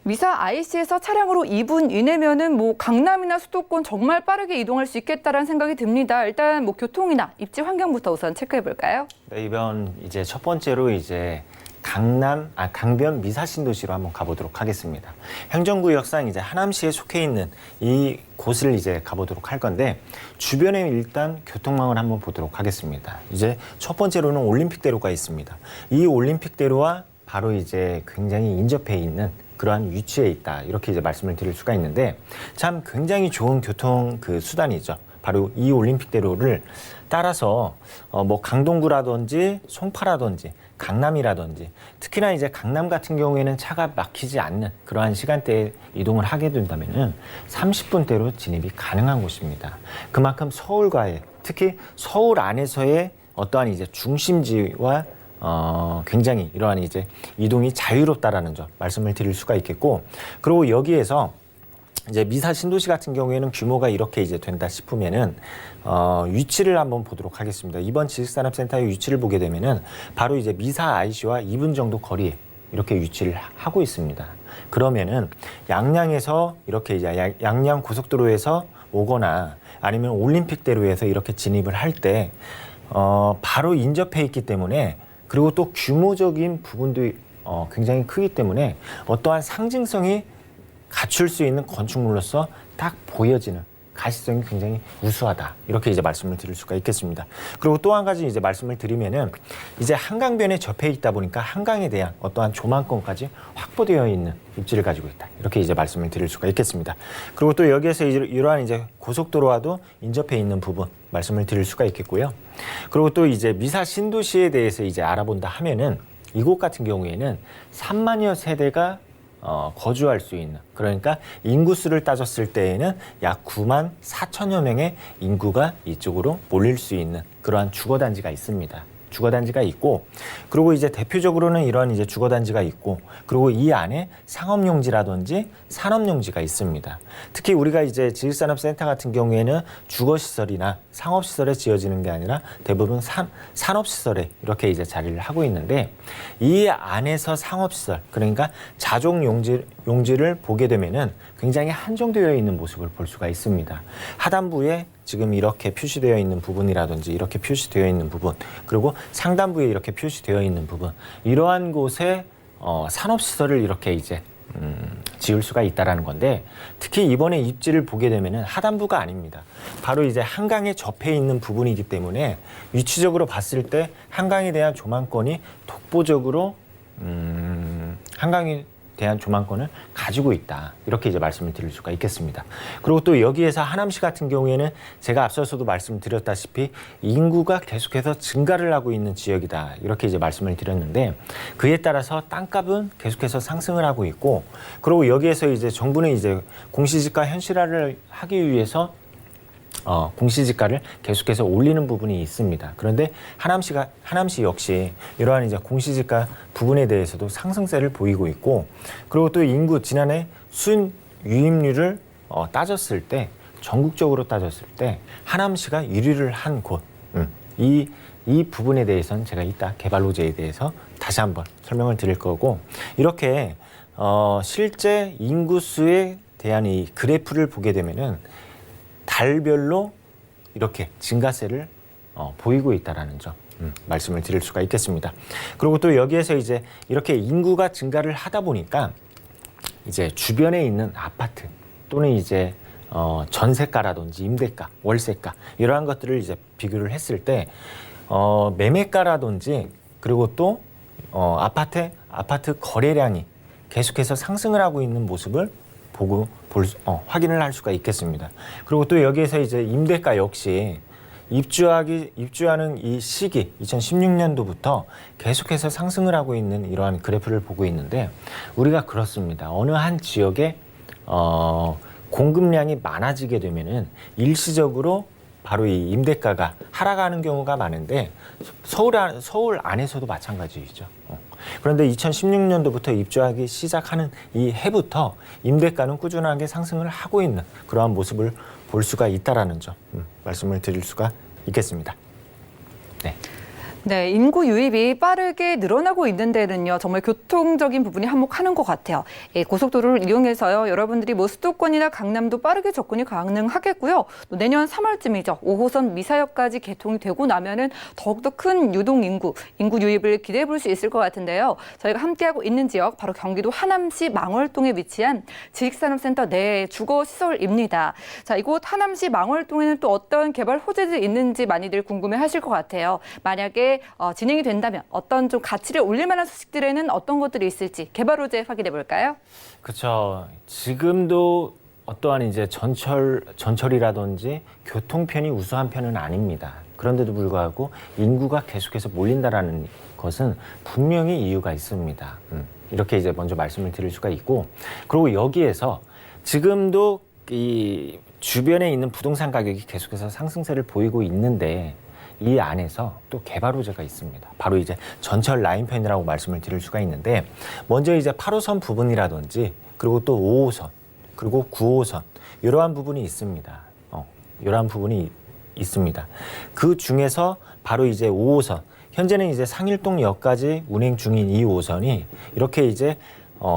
미사 IC에서 차량으로 2분 이내면은 강남이나 수도권 정말 빠르게 이동할 수 있겠다라는 생각이 듭니다. 일단 교통이나 입지 환경부터 우선 체크해 볼까요? 네, 이번 이제 첫 번째로 이제 강변 미사신도시로 한번 가보도록 하겠습니다. 행정구역상 이제 하남시에 속해 있는 이 곳을 이제 가보도록 할 건데 주변에 일단 교통망을 한번 보도록 하겠습니다. 이제 첫 번째로는 올림픽대로가 있습니다. 이 올림픽대로와 바로 이제 굉장히 인접해 있는 그러한 위치에 있다. 이렇게 이제 말씀을 드릴 수가 있는데 참 굉장히 좋은 교통 수단이죠. 바로 이 올림픽대로를 따라서 강동구라든지 송파라든지 강남이라든지 특히나 이제 강남 같은 경우에는 차가 막히지 않는 그러한 시간대에 이동을 하게 된다면은 30분대로 진입이 가능한 곳입니다. 그만큼 서울과의 특히 서울 안에서의 어떠한 이제 중심지와 굉장히 이러한 이제 이동이 자유롭다라는 점 말씀을 드릴 수가 있겠고, 그리고 여기에서 이제 미사 신도시 같은 경우에는 규모가 이렇게 이제 된다 싶으면은 위치를 한번 보도록 하겠습니다. 이번 지식산업센터의 위치를 보게 되면은 바로 이제 미사 IC와 2분 정도 거리에 이렇게 위치를 하고 있습니다. 그러면은 양양에서 이렇게 이제 양양 고속도로에서 오거나 아니면 올림픽대로에서 이렇게 진입을 할 때 바로 인접해 있기 때문에, 그리고 또 규모적인 부분도 굉장히 크기 때문에 어떠한 상징성이 갖출 수 있는 건축물로서 딱 보여지는 가시성이 굉장히 우수하다. 이렇게 이제 말씀을 드릴 수가 있겠습니다. 그리고 또 한 가지 이제 말씀을 드리면은 이제 한강변에 접해 있다 보니까 한강에 대한 어떠한 조망권까지 확보되어 있는 입지를 가지고 있다. 이렇게 이제 말씀을 드릴 수가 있겠습니다. 그리고 또 여기에서 이러한 이제 고속도로와도 인접해 있는 부분 말씀을 드릴 수가 있겠고요. 그리고 또 이제 미사 신도시에 대해서 이제 알아본다 하면은 이곳 같은 경우에는 3만여 세대가 거주할 수 있는, 그러니까 인구수를 따졌을 때에는 약 9만 4천여 명의 인구가 이쪽으로 몰릴 수 있는 그러한 주거단지가 있습니다. 주거단지가 있고, 그리고 이제 대표적으로는 이러한 이제 주거단지가 있고, 그리고 이 안에 상업용지라든지 산업용지가 있습니다. 특히 우리가 이제 지식산업센터 같은 경우에는 주거시설이나 상업시설에 지어지는 게 아니라 대부분 산업시설에 이렇게 이제 자리를 하고 있는데, 이 안에서 상업시설, 그러니까 자족용지를 보게 되면은 굉장히 한정되어 있는 모습을 볼 수가 있습니다. 하단부에 지금 이렇게 표시되어 있는 부분이라든지 이렇게 표시되어 있는 부분, 그리고 상단부에 이렇게 표시되어 있는 부분, 이러한 곳에 산업시설을 이렇게 이제 지을 수가 있다라는 건데, 특히 이번에 입지를 보게 되면은 하단부가 아닙니다. 바로 이제 한강에 접해 있는 부분이기 때문에 위치적으로 봤을 때 한강에 대한 조망권이 독보적으로 한강에 대한 조망권을 가지고 있다. 이렇게 이제 말씀을 드릴 수가 있겠습니다. 그리고 또 여기에서 하남시 같은 경우에는 제가 앞서서도 말씀드렸다시피 인구가 계속해서 증가를 하고 있는 지역이다. 이렇게 이제 말씀을 드렸는데, 그에 따라서 땅값은 계속해서 상승을 하고 있고, 그리고 여기에서 이제 정부는 이제 공시지가 현실화를 하기 위해서 공시지가를 계속해서 올리는 부분이 있습니다. 그런데 하남시 역시 이러한 이제 공시지가 부분에 대해서도 상승세를 보이고 있고, 그리고 또 인구 지난해 순 유입률을 따졌을 때, 전국적으로 따졌을 때 하남시가 1위를 한 곳. 이 부분에 대해서는 제가 이따 개발 호재에 대해서 다시 한번 설명을 드릴 거고, 이렇게 실제 인구수에 대한 이 그래프를 보게 되면은 달별로 이렇게 증가세를 보이고 있다라는 점 말씀을 드릴 수가 있겠습니다. 그리고 또 여기에서 이제 이렇게 인구가 증가를 하다 보니까 이제 주변에 있는 아파트 또는 이제 전세가라든지 임대가, 월세가 이러한 것들을 이제 비교를 했을 때 매매가라든지 그리고 또 아파트 거래량이 계속해서 상승을 하고 있는 모습을 확인을 할 수가 있겠습니다. 그리고 또 여기에서 이제 임대가 역시 입주하는 이 시기 2016년도부터 계속해서 상승을 하고 있는 이러한 그래프를 보고 있는데 우리가 그렇습니다. 어느 한 지역에 공급량이 많아지게 되면은 일시적으로 바로 이 임대가가 하락하는 경우가 많은데 서울 안에서도 마찬가지이죠. 그런데 2016년도부터 입주하기 시작하는 이 해부터 임대가는 꾸준하게 상승을 하고 있는 그러한 모습을 볼 수가 있다라는 점 말씀을 드릴 수가 있겠습니다. 네. 네, 인구 유입이 빠르게 늘어나고 있는 데는요, 정말 교통적인 부분이 한몫하는 것 같아요. 고속도로를 이용해서요, 여러분들이 뭐 수도권이나 강남도 빠르게 접근이 가능하겠고요. 또 내년 3월쯤이죠. 5호선 미사역까지 개통이 되고 나면은 더욱더 큰 유동 인구 유입을 기대해 볼 수 있을 것 같은데요. 저희가 함께하고 있는 지역, 바로 경기도 하남시 망월동에 위치한 지식산업센터 내 주거시설입니다. 자, 이곳 하남시 망월동에는 또 어떤 개발 호재들이 있는지 많이들 궁금해 하실 것 같아요. 만약에 진행이 된다면 어떤 좀 가치를 올릴 만한 소식들에는 어떤 것들이 있을지 개발 호재 확인해 볼까요? 그렇죠. 지금도 어떠한 이제 전철이라든지 교통편이 우수한 편은 아닙니다. 그런데도 불구하고 인구가 계속해서 몰린다라는 것은 분명히 이유가 있습니다. 이렇게 이제 먼저 말씀을 드릴 수가 있고, 그리고 여기에서 지금도 이 주변에 있는 부동산 가격이 계속해서 상승세를 보이고 있는데 이 안에서 또 개발 호재가 있습니다. 바로 이제 전철 라인편이라고 말씀을 드릴 수가 있는데, 먼저 이제 8호선 부분이라든지 그리고 또 5호선 그리고 9호선 이러한 부분이 있습니다. 이러한 부분이 있습니다. 그 중에서 바로 이제 5호선, 현재는 이제 상일동역까지 운행 중인 이 5호선이 이렇게 이제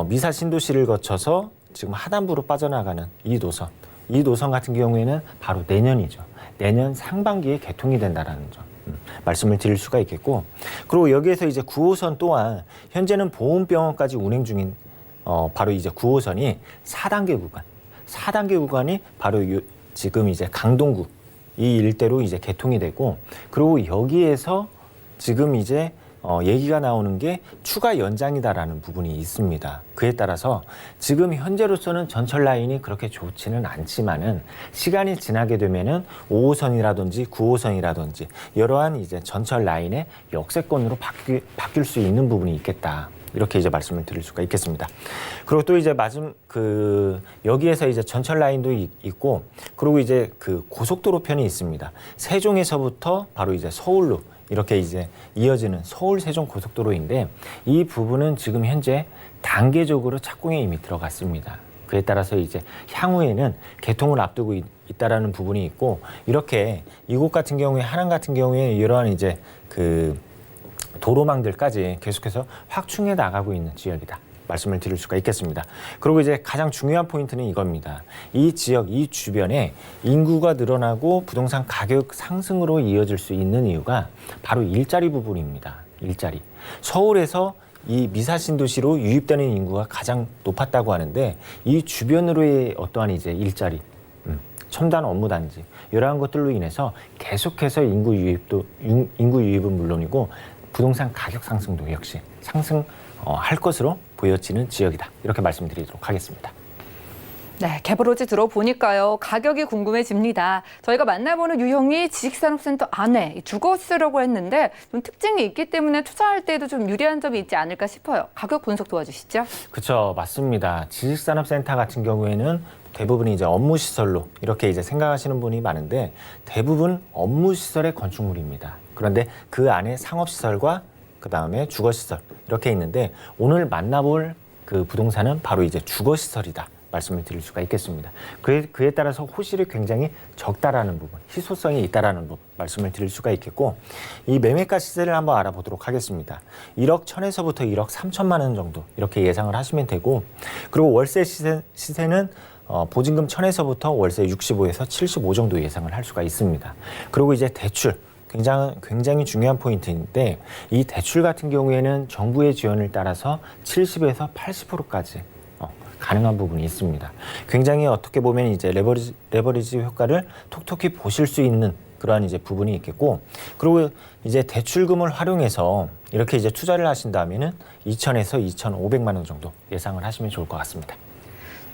미사 신도시를 거쳐서 지금 하단부로 빠져나가는 이 노선 같은 경우에는 바로 내년이죠. 내년 상반기에 개통이 된다라는 점 말씀을 드릴 수가 있겠고, 그리고 여기에서 이제 9호선 또한 현재는 보훈병원까지 운행 중인 바로 이제 9호선이 4단계 구간이 바로 지금 이제 강동구 이 일대로 이제 개통이 되고, 그리고 여기에서 지금 이제 얘기가 나오는 게 추가 연장이다라는 부분이 있습니다. 그에 따라서 지금 현재로서는 전철 라인이 그렇게 좋지는 않지만은 시간이 지나게 되면은 5호선이라든지 9호선이라든지 여러한 이제 전철 라인의 역세권으로 바뀔 수 있는 부분이 있겠다. 이렇게 이제 말씀을 드릴 수가 있겠습니다. 그리고 또 이제 여기에서 이제 전철 라인도 있고, 그리고 이제 그 고속도로 편이 있습니다. 세종에서부터 바로 이제 서울로 이렇게 이제 이어지는 서울 세종 고속도로인데, 이 부분은 지금 현재 단계적으로 착공에 이미 들어갔습니다. 그에 따라서 이제 향후에는 개통을 앞두고 있다라는 부분이 있고, 이렇게 이곳 같은 경우에 하남 같은 경우에 이러한 이제 그 도로망들까지 계속해서 확충해 나가고 있는 지역이다. 말씀을 드릴 수가 있겠습니다. 그리고 이제 가장 중요한 포인트는 이겁니다. 이 지역, 이 주변에 인구가 늘어나고 부동산 가격 상승으로 이어질 수 있는 이유가 바로 일자리 부분입니다. 일자리. 서울에서 이 미사신도시로 유입되는 인구가 가장 높았다고 하는데, 이 주변으로의 어떠한 이제 일자리, 첨단 업무단지 이러한 것들로 인해서 계속해서 인구 유입은 물론이고 부동산 가격 상승도 역시 상승할 것으로 보여지는 지역이다. 이렇게 말씀드리도록 하겠습니다. 네, 개발 호재 들어보니까요, 가격이 궁금해집니다. 저희가 만나보는 유형이 지식산업센터 안에 주거시설이라고 했는데 좀 특징이 있기 때문에 투자할 때도 좀 유리한 점이 있지 않을까 싶어요. 가격 분석 도와주시죠. 그렇죠, 맞습니다. 지식산업센터 같은 경우에는 대부분이 이제 업무시설로 이렇게 이제 생각하시는 분이 많은데, 대부분 업무시설의 건축물입니다. 그런데 그 안에 상업시설과 그 다음에 주거시설 이렇게 있는데, 오늘 만나볼 그 부동산은 바로 이제 주거시설이다. 말씀을 드릴 수가 있겠습니다. 그에 따라서 호실이 굉장히 적다라는 부분, 희소성이 있다라는 부분 말씀을 드릴 수가 있겠고, 이 매매가 시세를 한번 알아보도록 하겠습니다. 1억 1,000에서부터 1억 3천만 원 정도 이렇게 예상을 하시면 되고, 그리고 월세 시세는 보증금 1,000에서부터 월세 65에서 75 정도 예상을 할 수가 있습니다. 그리고 이제 대출, 굉장히 중요한 포인트인데, 이 대출 같은 경우에는 정부의 지원을 따라서 70에서 80%까지 가능한 부분이 있습니다. 굉장히 어떻게 보면 이제 레버리지 효과를 톡톡히 보실 수 있는 그러한 이제 부분이 있겠고, 그리고 이제 대출금을 활용해서 이렇게 이제 투자를 하신다면은 2,000에서 2,500만 원 정도 예상을 하시면 좋을 것 같습니다.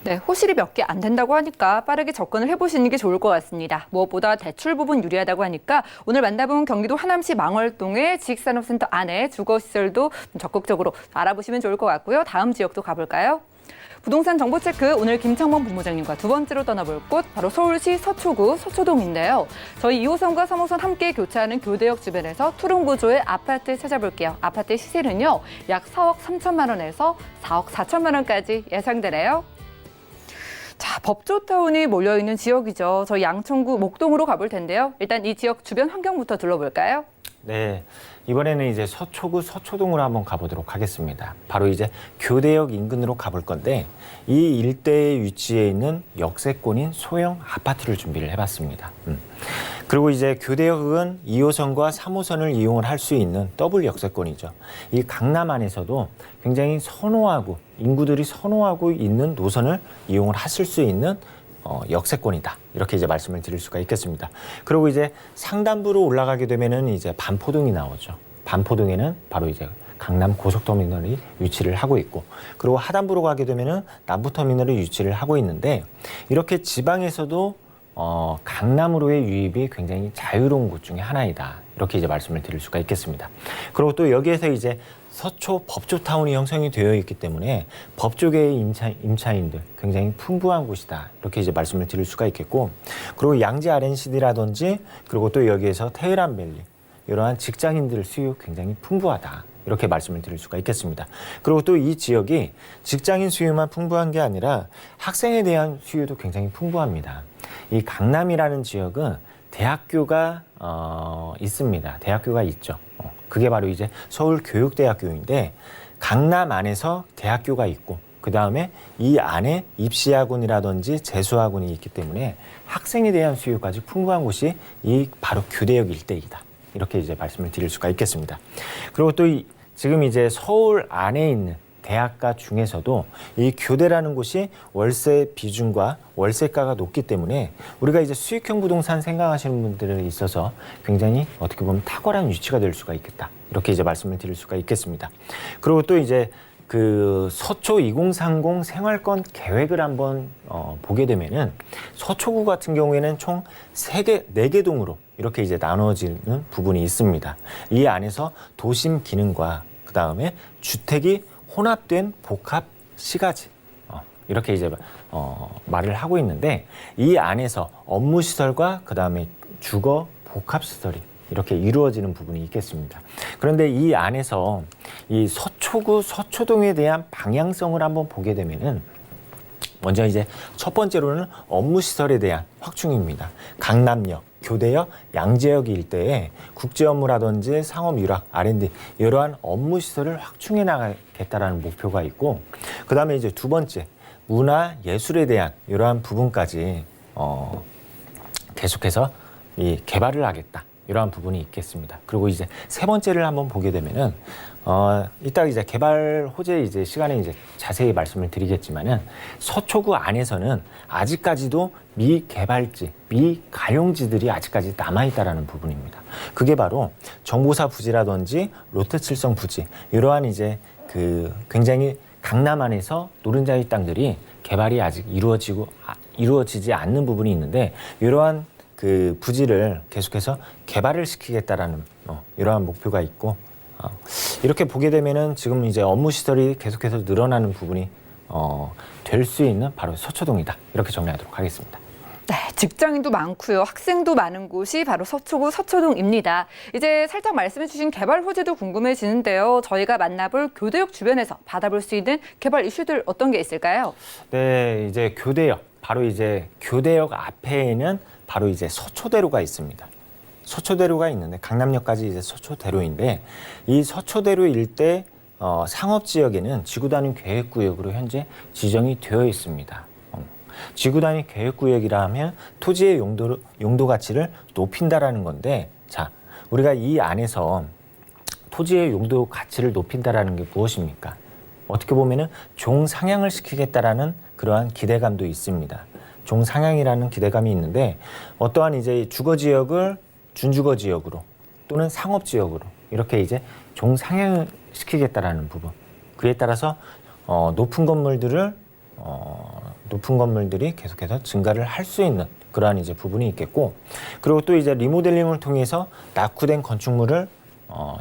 네, 호실이 몇 개 안 된다고 하니까 빠르게 접근을 해보시는 게 좋을 것 같습니다. 무엇보다 대출 부분 유리하다고 하니까 오늘 만나본 경기도 하남시 망월동의 지식산업센터 안에 주거시설도 좀 적극적으로 알아보시면 좋을 것 같고요. 다음 지역도 가볼까요? 부동산 정보체크, 오늘 김창범 본부장님과 두 번째로 떠나볼 곳, 바로 서울시 서초구 서초동인데요. 저희 2호선과 3호선 함께 교차하는 교대역 주변에서 투룸 구조의 아파트 찾아볼게요. 아파트 시세는요, 약 4억 3천만 원에서 4억 4천만 원까지 예상되네요. 자, 법조타운이 몰려있는 지역이죠. 저희 양천구 목동으로 가볼 텐데요. 일단 이 지역 주변 환경부터 둘러볼까요? 네, 이번에는 이제 서초구 서초동으로 한번 가보도록 하겠습니다. 바로 이제 교대역 인근으로 가볼 건데, 이 일대에 위치해 있는 역세권인 소형 아파트를 준비를 해봤습니다. 그리고 이제 교대역은 2호선과 3호선을 이용을 할 수 있는 더블 역세권이죠. 이 강남 안에서도 굉장히 선호하고, 인구들이 선호하고 있는 노선을 이용을 하실 수 있는 역세권이다. 이렇게 이제 말씀을 드릴 수가 있겠습니다. 그리고 이제 상단부로 올라가게 되면은 이제 반포동이 나오죠. 반포동에는 바로 이제 강남 고속터미널이 위치를 하고 있고, 그리고 하단부로 가게 되면은 남부터미널이 위치를 하고 있는데, 이렇게 지방에서도 강남으로의 유입이 굉장히 자유로운 곳 중에 하나이다. 이렇게 이제 말씀을 드릴 수가 있겠습니다. 그리고 또 여기에서 이제 서초 법조타운이 형성이 되어 있기 때문에 법조계의 임차인들 굉장히 풍부한 곳이다. 이렇게 이제 말씀을 드릴 수가 있겠고, 그리고 양재 R&CD라든지, 그리고 또 여기에서 테헤란밸리, 이러한 직장인들 수요 굉장히 풍부하다. 이렇게 말씀을 드릴 수가 있겠습니다. 그리고 또 이 지역이 직장인 수요만 풍부한 게 아니라 학생에 대한 수요도 굉장히 풍부합니다. 이 강남이라는 지역은 대학교가 있습니다. 대학교가 있죠. 그게 바로 이제 서울교육대학교인데, 강남 안에서 대학교가 있고, 그 다음에 이 안에 입시학원이라든지 재수학원이 있기 때문에 학생에 대한 수요까지 풍부한 곳이 이 바로 교대역 일대이다. 이렇게 이제 말씀을 드릴 수가 있겠습니다. 그리고 또 지금 이제 서울 안에 있는 대학가 중에서도 이 교대라는 곳이 월세 비중과 월세가가 높기 때문에 우리가 이제 수익형 부동산 생각하시는 분들에 있어서 굉장히 어떻게 보면 탁월한 위치가 될 수가 있겠다. 이렇게 이제 말씀을 드릴 수가 있겠습니다. 그리고 또 이제 그 서초 2030 생활권 계획을 한번 보게 되면은, 서초구 같은 경우에는 총 4개 동으로 이렇게 이제 나눠지는 부분이 있습니다. 이 안에서 도심 기능과 그 다음에 주택이 혼합된 복합 시가지, 이렇게 이제 말을 하고 있는데, 이 안에서 업무 시설과 그 다음에 주거 복합 시설이 이렇게 이루어지는 부분이 있겠습니다. 그런데 이 안에서 이 서초구 서초동에 대한 방향성을 한번 보게 되면은, 먼저 이제 첫 번째로는 업무 시설에 대한 확충입니다. 강남역, 교대역, 양재역 일대에 국제 업무라든지 상업 유락, R&D 이러한 업무 시설을 확충해 나가겠다라는 목표가 있고, 그 다음에 이제 두 번째 문화 예술에 대한 이러한 부분까지 계속해서 이 개발을 하겠다. 이러한 부분이 있겠습니다. 그리고 이제 세 번째를 한번 보게 되면은, 이따 이제 개발 호재 이제 시간에 이제 자세히 말씀을 드리겠지만은, 서초구 안에서는 아직까지도 미개발지, 미가용지들이 아직까지 남아있다라는 부분입니다. 그게 바로 정보사 부지라든지 롯데칠성 부지, 이러한 이제 그 굉장히 강남 안에서 노른자의 땅들이 개발이 아직 이루어지지 않는 부분이 있는데, 이러한 그 부지를 계속해서 개발을 시키겠다라는 이러한 목표가 있고, 이렇게 보게 되면은 지금 이제 업무 시설이 계속해서 늘어나는 부분이 될 수 있는 바로 서초동이다. 이렇게 정리하도록 하겠습니다. 네, 직장인도 많고요. 학생도 많은 곳이 바로 서초구 서초동입니다. 이제 살짝 말씀해 주신 개발 호재도 궁금해지는데요. 저희가 만나볼 교대역 주변에서 받아볼 수 있는 개발 이슈들 어떤 게 있을까요? 네, 이제 교대역, 바로 이제 교대역 앞에는 바로 이제 서초대로가 있습니다. 서초대로가 있는데 강남역까지 이제 서초대로인데 이 서초대로 일대 상업지역에는 지구단위 계획구역으로 현재 지정이 되어 있습니다. 지구단위 계획구역이라 하면 토지의 용도 가치를 높인다라는 건데, 자, 우리가 이 안에서 토지의 용도 가치를 높인다라는 게 무엇입니까? 어떻게 보면은 종상향을 시키겠다라는 그러한 기대감도 있습니다. 종상향이라는 기대감이 있는데, 어떠한 이제 주거지역을 준주거지역으로 또는 상업지역으로 이렇게 이제 종상향을 시키겠다라는 부분. 그에 따라서 높은 건물들이 계속해서 증가를 할 수 있는 그러한 이제 부분이 있겠고, 그리고 또 이제 리모델링을 통해서 낙후된 건축물을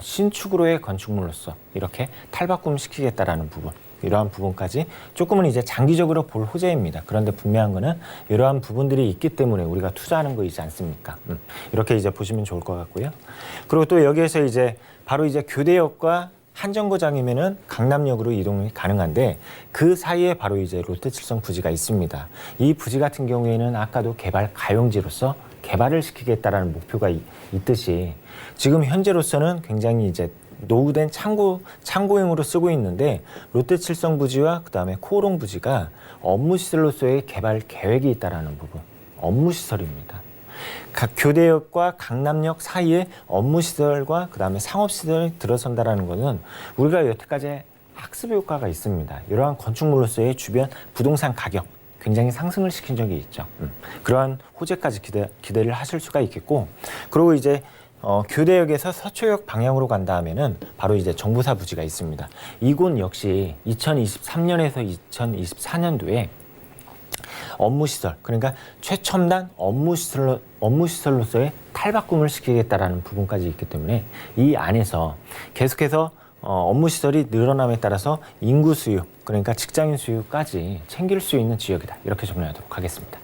신축으로의 건축물로서 이렇게 탈바꿈시키겠다라는 부분, 이러한 부분까지 조금은 이제 장기적으로 볼 호재입니다. 그런데 분명한 거는 이러한 부분들이 있기 때문에 우리가 투자하는 거이지 않습니까? 이렇게 이제 보시면 좋을 것 같고요. 그리고 또 여기에서 이제 바로 이제 교대역과 한정거장이면은 강남역으로 이동이 가능한데 그 사이에 바로 이제 롯데칠성 부지가 있습니다. 이 부지 같은 경우에는 아까도 개발 가용지로서 개발을 시키겠다라는 목표가 있듯이 지금 현재로서는 굉장히 이제 노후된 창고용으로 쓰고 있는데 롯데칠성 부지와 그다음에 코오롱 부지가 업무시설로서의 개발 계획이 있다라는 부분, 업무시설입니다. 각 교대역과 강남역 사이에 업무시설과 그다음에 상업시설이 들어선다라는 것은 우리가 여태까지 학습 효과가 있습니다. 이러한 건축물로서의 주변 부동산 가격 굉장히 상승을 시킨 적이 있죠. 그러한 호재까지 기대를 하실 수가 있겠고, 그리고 이제 교대역에서 서초역 방향으로 간다 하면은 바로 이제 정부사 부지가 있습니다. 이곳 역시 2023년에서 2024년도에 업무시설, 그러니까 최첨단 업무시설로서의 탈바꿈을 시키겠다라는 부분까지 있기 때문에 이 안에서 계속해서 업무시설이 늘어남에 따라서 인구 수요, 그러니까 직장인 수요까지 챙길 수 있는 지역이다. 이렇게 정리하도록 하겠습니다.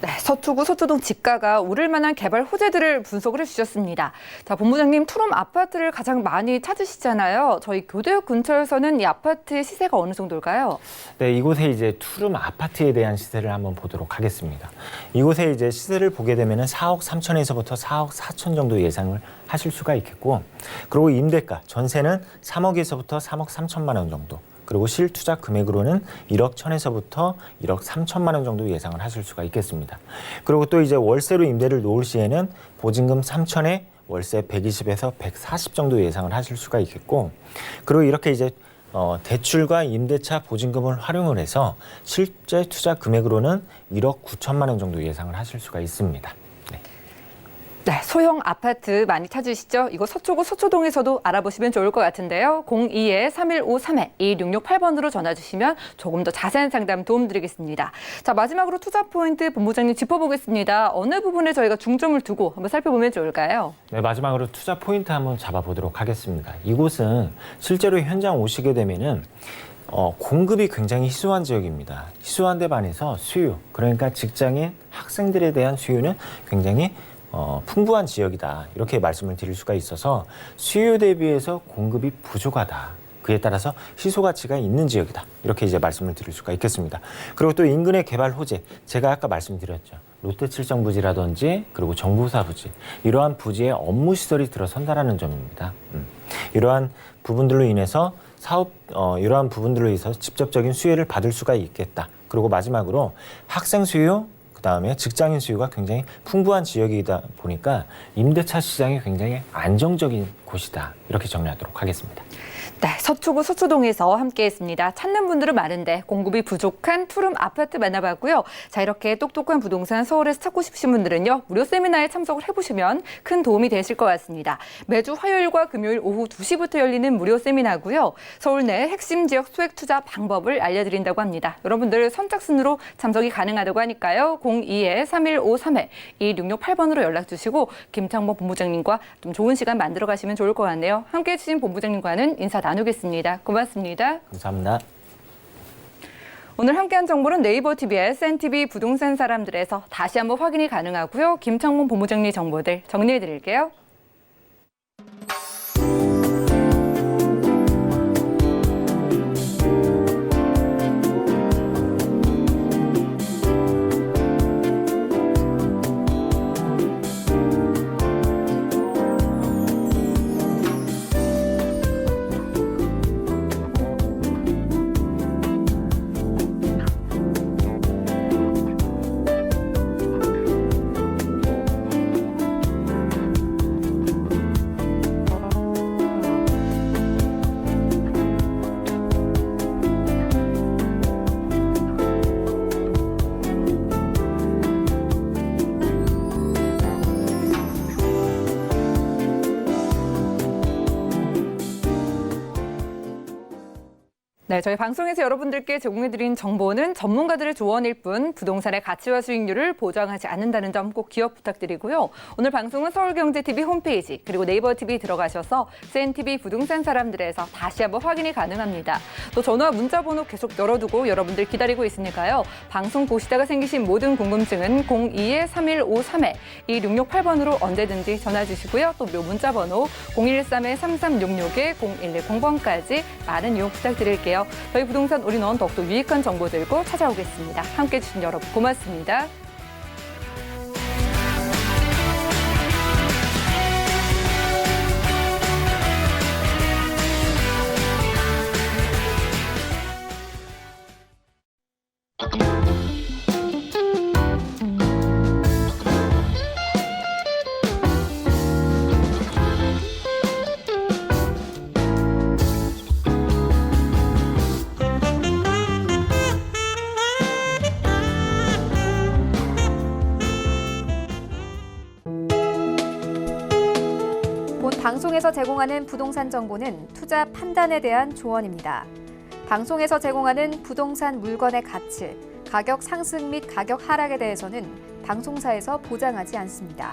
네, 서초구 서초동 집가가 오를 만한 개발 호재들을 분석을 해주셨습니다. 자, 본부장님, 투룸 아파트를 가장 많이 찾으시잖아요. 저희 교대역 근처에서는 이 아파트의 시세가 어느 정도일까요? 네, 이곳에 이제 투룸 아파트에 대한 시세를 한번 보도록 하겠습니다. 이곳에 이제 시세를 보게 되면은 4억 3천에서부터 4억 4천 정도 예상을 하실 수가 있겠고, 그리고 임대가, 전세는 3억에서부터 3억 3천만 원 정도. 그리고 실투자 금액으로는 1억 1천에서부터 1억 3천만 원 정도 예상을 하실 수가 있겠습니다. 그리고 또 이제 월세로 임대를 놓을 시에는 보증금 3천에 월세 120에서 140 정도 예상을 하실 수가 있겠고, 그리고 이렇게 이제 대출과 임대차 보증금을 활용을 해서 실제 투자 금액으로는 1억 9천만 원 정도 예상을 하실 수가 있습니다. 네, 소형 아파트 많이 찾으시죠? 이거 서초구 서초동에서도 알아보시면 좋을 것 같은데요. 02-3153-2668번으로 전화 주시면 조금 더 자세한 상담 도움드리겠습니다. 자, 마지막으로 투자 포인트 본부장님 짚어보겠습니다. 어느 부분에 저희가 중점을 두고 한번 살펴보면 좋을까요? 네, 마지막으로 투자 포인트 한번 잡아보도록 하겠습니다. 이곳은 실제로 현장 오시게 되면은 공급이 굉장히 희소한 지역입니다. 희소한 데 반해서 수요, 그러니까 직장인 학생들에 대한 수요는 굉장히 풍부한 지역이다. 이렇게 말씀을 드릴 수가 있어서 수요 대비해서 공급이 부족하다. 그에 따라서 희소 가치가 있는 지역이다. 이렇게 이제 말씀을 드릴 수가 있겠습니다. 그리고 또 인근의 개발 호재, 제가 아까 말씀드렸죠. 롯데칠성 부지라든지 그리고 정부사 부지, 이러한 부지에 업무 시설이 들어선다라는 점입니다. 이러한 부분들로 인해서 이러한 부분들로 인해서 직접적인 수혜를 받을 수가 있겠다. 그리고 마지막으로 학생 수요, 그다음에 직장인 수요가 굉장히 풍부한 지역이다 보니까 임대차 시장이 굉장히 안정적인 곳이다. 이렇게 정리하도록 하겠습니다. 네, 서초구 서초동에서 함께했습니다. 찾는 분들은 많은데 공급이 부족한 투룸 아파트 만나봤고요. 자, 이렇게 똑똑한 부동산 서울에서 찾고 싶으신 분들은요, 무료 세미나에 참석을 해보시면 큰 도움이 되실 것 같습니다. 매주 화요일과 금요일 오후 2시부터 열리는 무료 세미나고요. 서울 내 핵심 지역 소액 투자 방법을 알려드린다고 합니다. 여러분들 선착순으로 참석이 가능하다고 하니까요. 02-3153-2668번으로 연락 주시고 김창범 본부장님과 좀 좋은 시간 만들어 가시면 좋을 것 같네요. 함께해 주신 본부장님과는 인사 나누겠습니다. 고맙습니다. 감사합니다. 오늘 함께한 정보는 네이버 TV의 SNTV 부동산 사람들에서 다시 한번 확인이 가능하고요. 김창문 본부장님 정보들 정리해드릴게요. 네, 저희 방송에서 여러분들께 제공해드린 정보는 전문가들의 조언일 뿐 부동산의 가치와 수익률을 보장하지 않는다는 점 꼭 기억 부탁드리고요. 오늘 방송은 서울경제TV 홈페이지 그리고 네이버 TV 들어가셔서 SNTV 부동산 사람들에서 다시 한번 확인이 가능합니다. 또 전화 문자 번호 계속 열어두고 여러분들 기다리고 있으니까요. 방송 보시다가 생기신 모든 궁금증은 02-3153-2668번으로 언제든지 전화 주시고요. 또 문자 번호 013-3366-0110번까지 많은 이용 부탁드릴게요. 저희 부동산 올인원 더욱더 유익한 정보 들고 찾아오겠습니다. 함께해 주신 여러분 고맙습니다. 본 방송에서 제공하는 부동산 정보는 투자 판단에 대한 조언입니다. 방송에서 제공하는 부동산 물건의 가치, 가격 상승 및 가격 하락에 대해서는 방송사에서 보장하지 않습니다.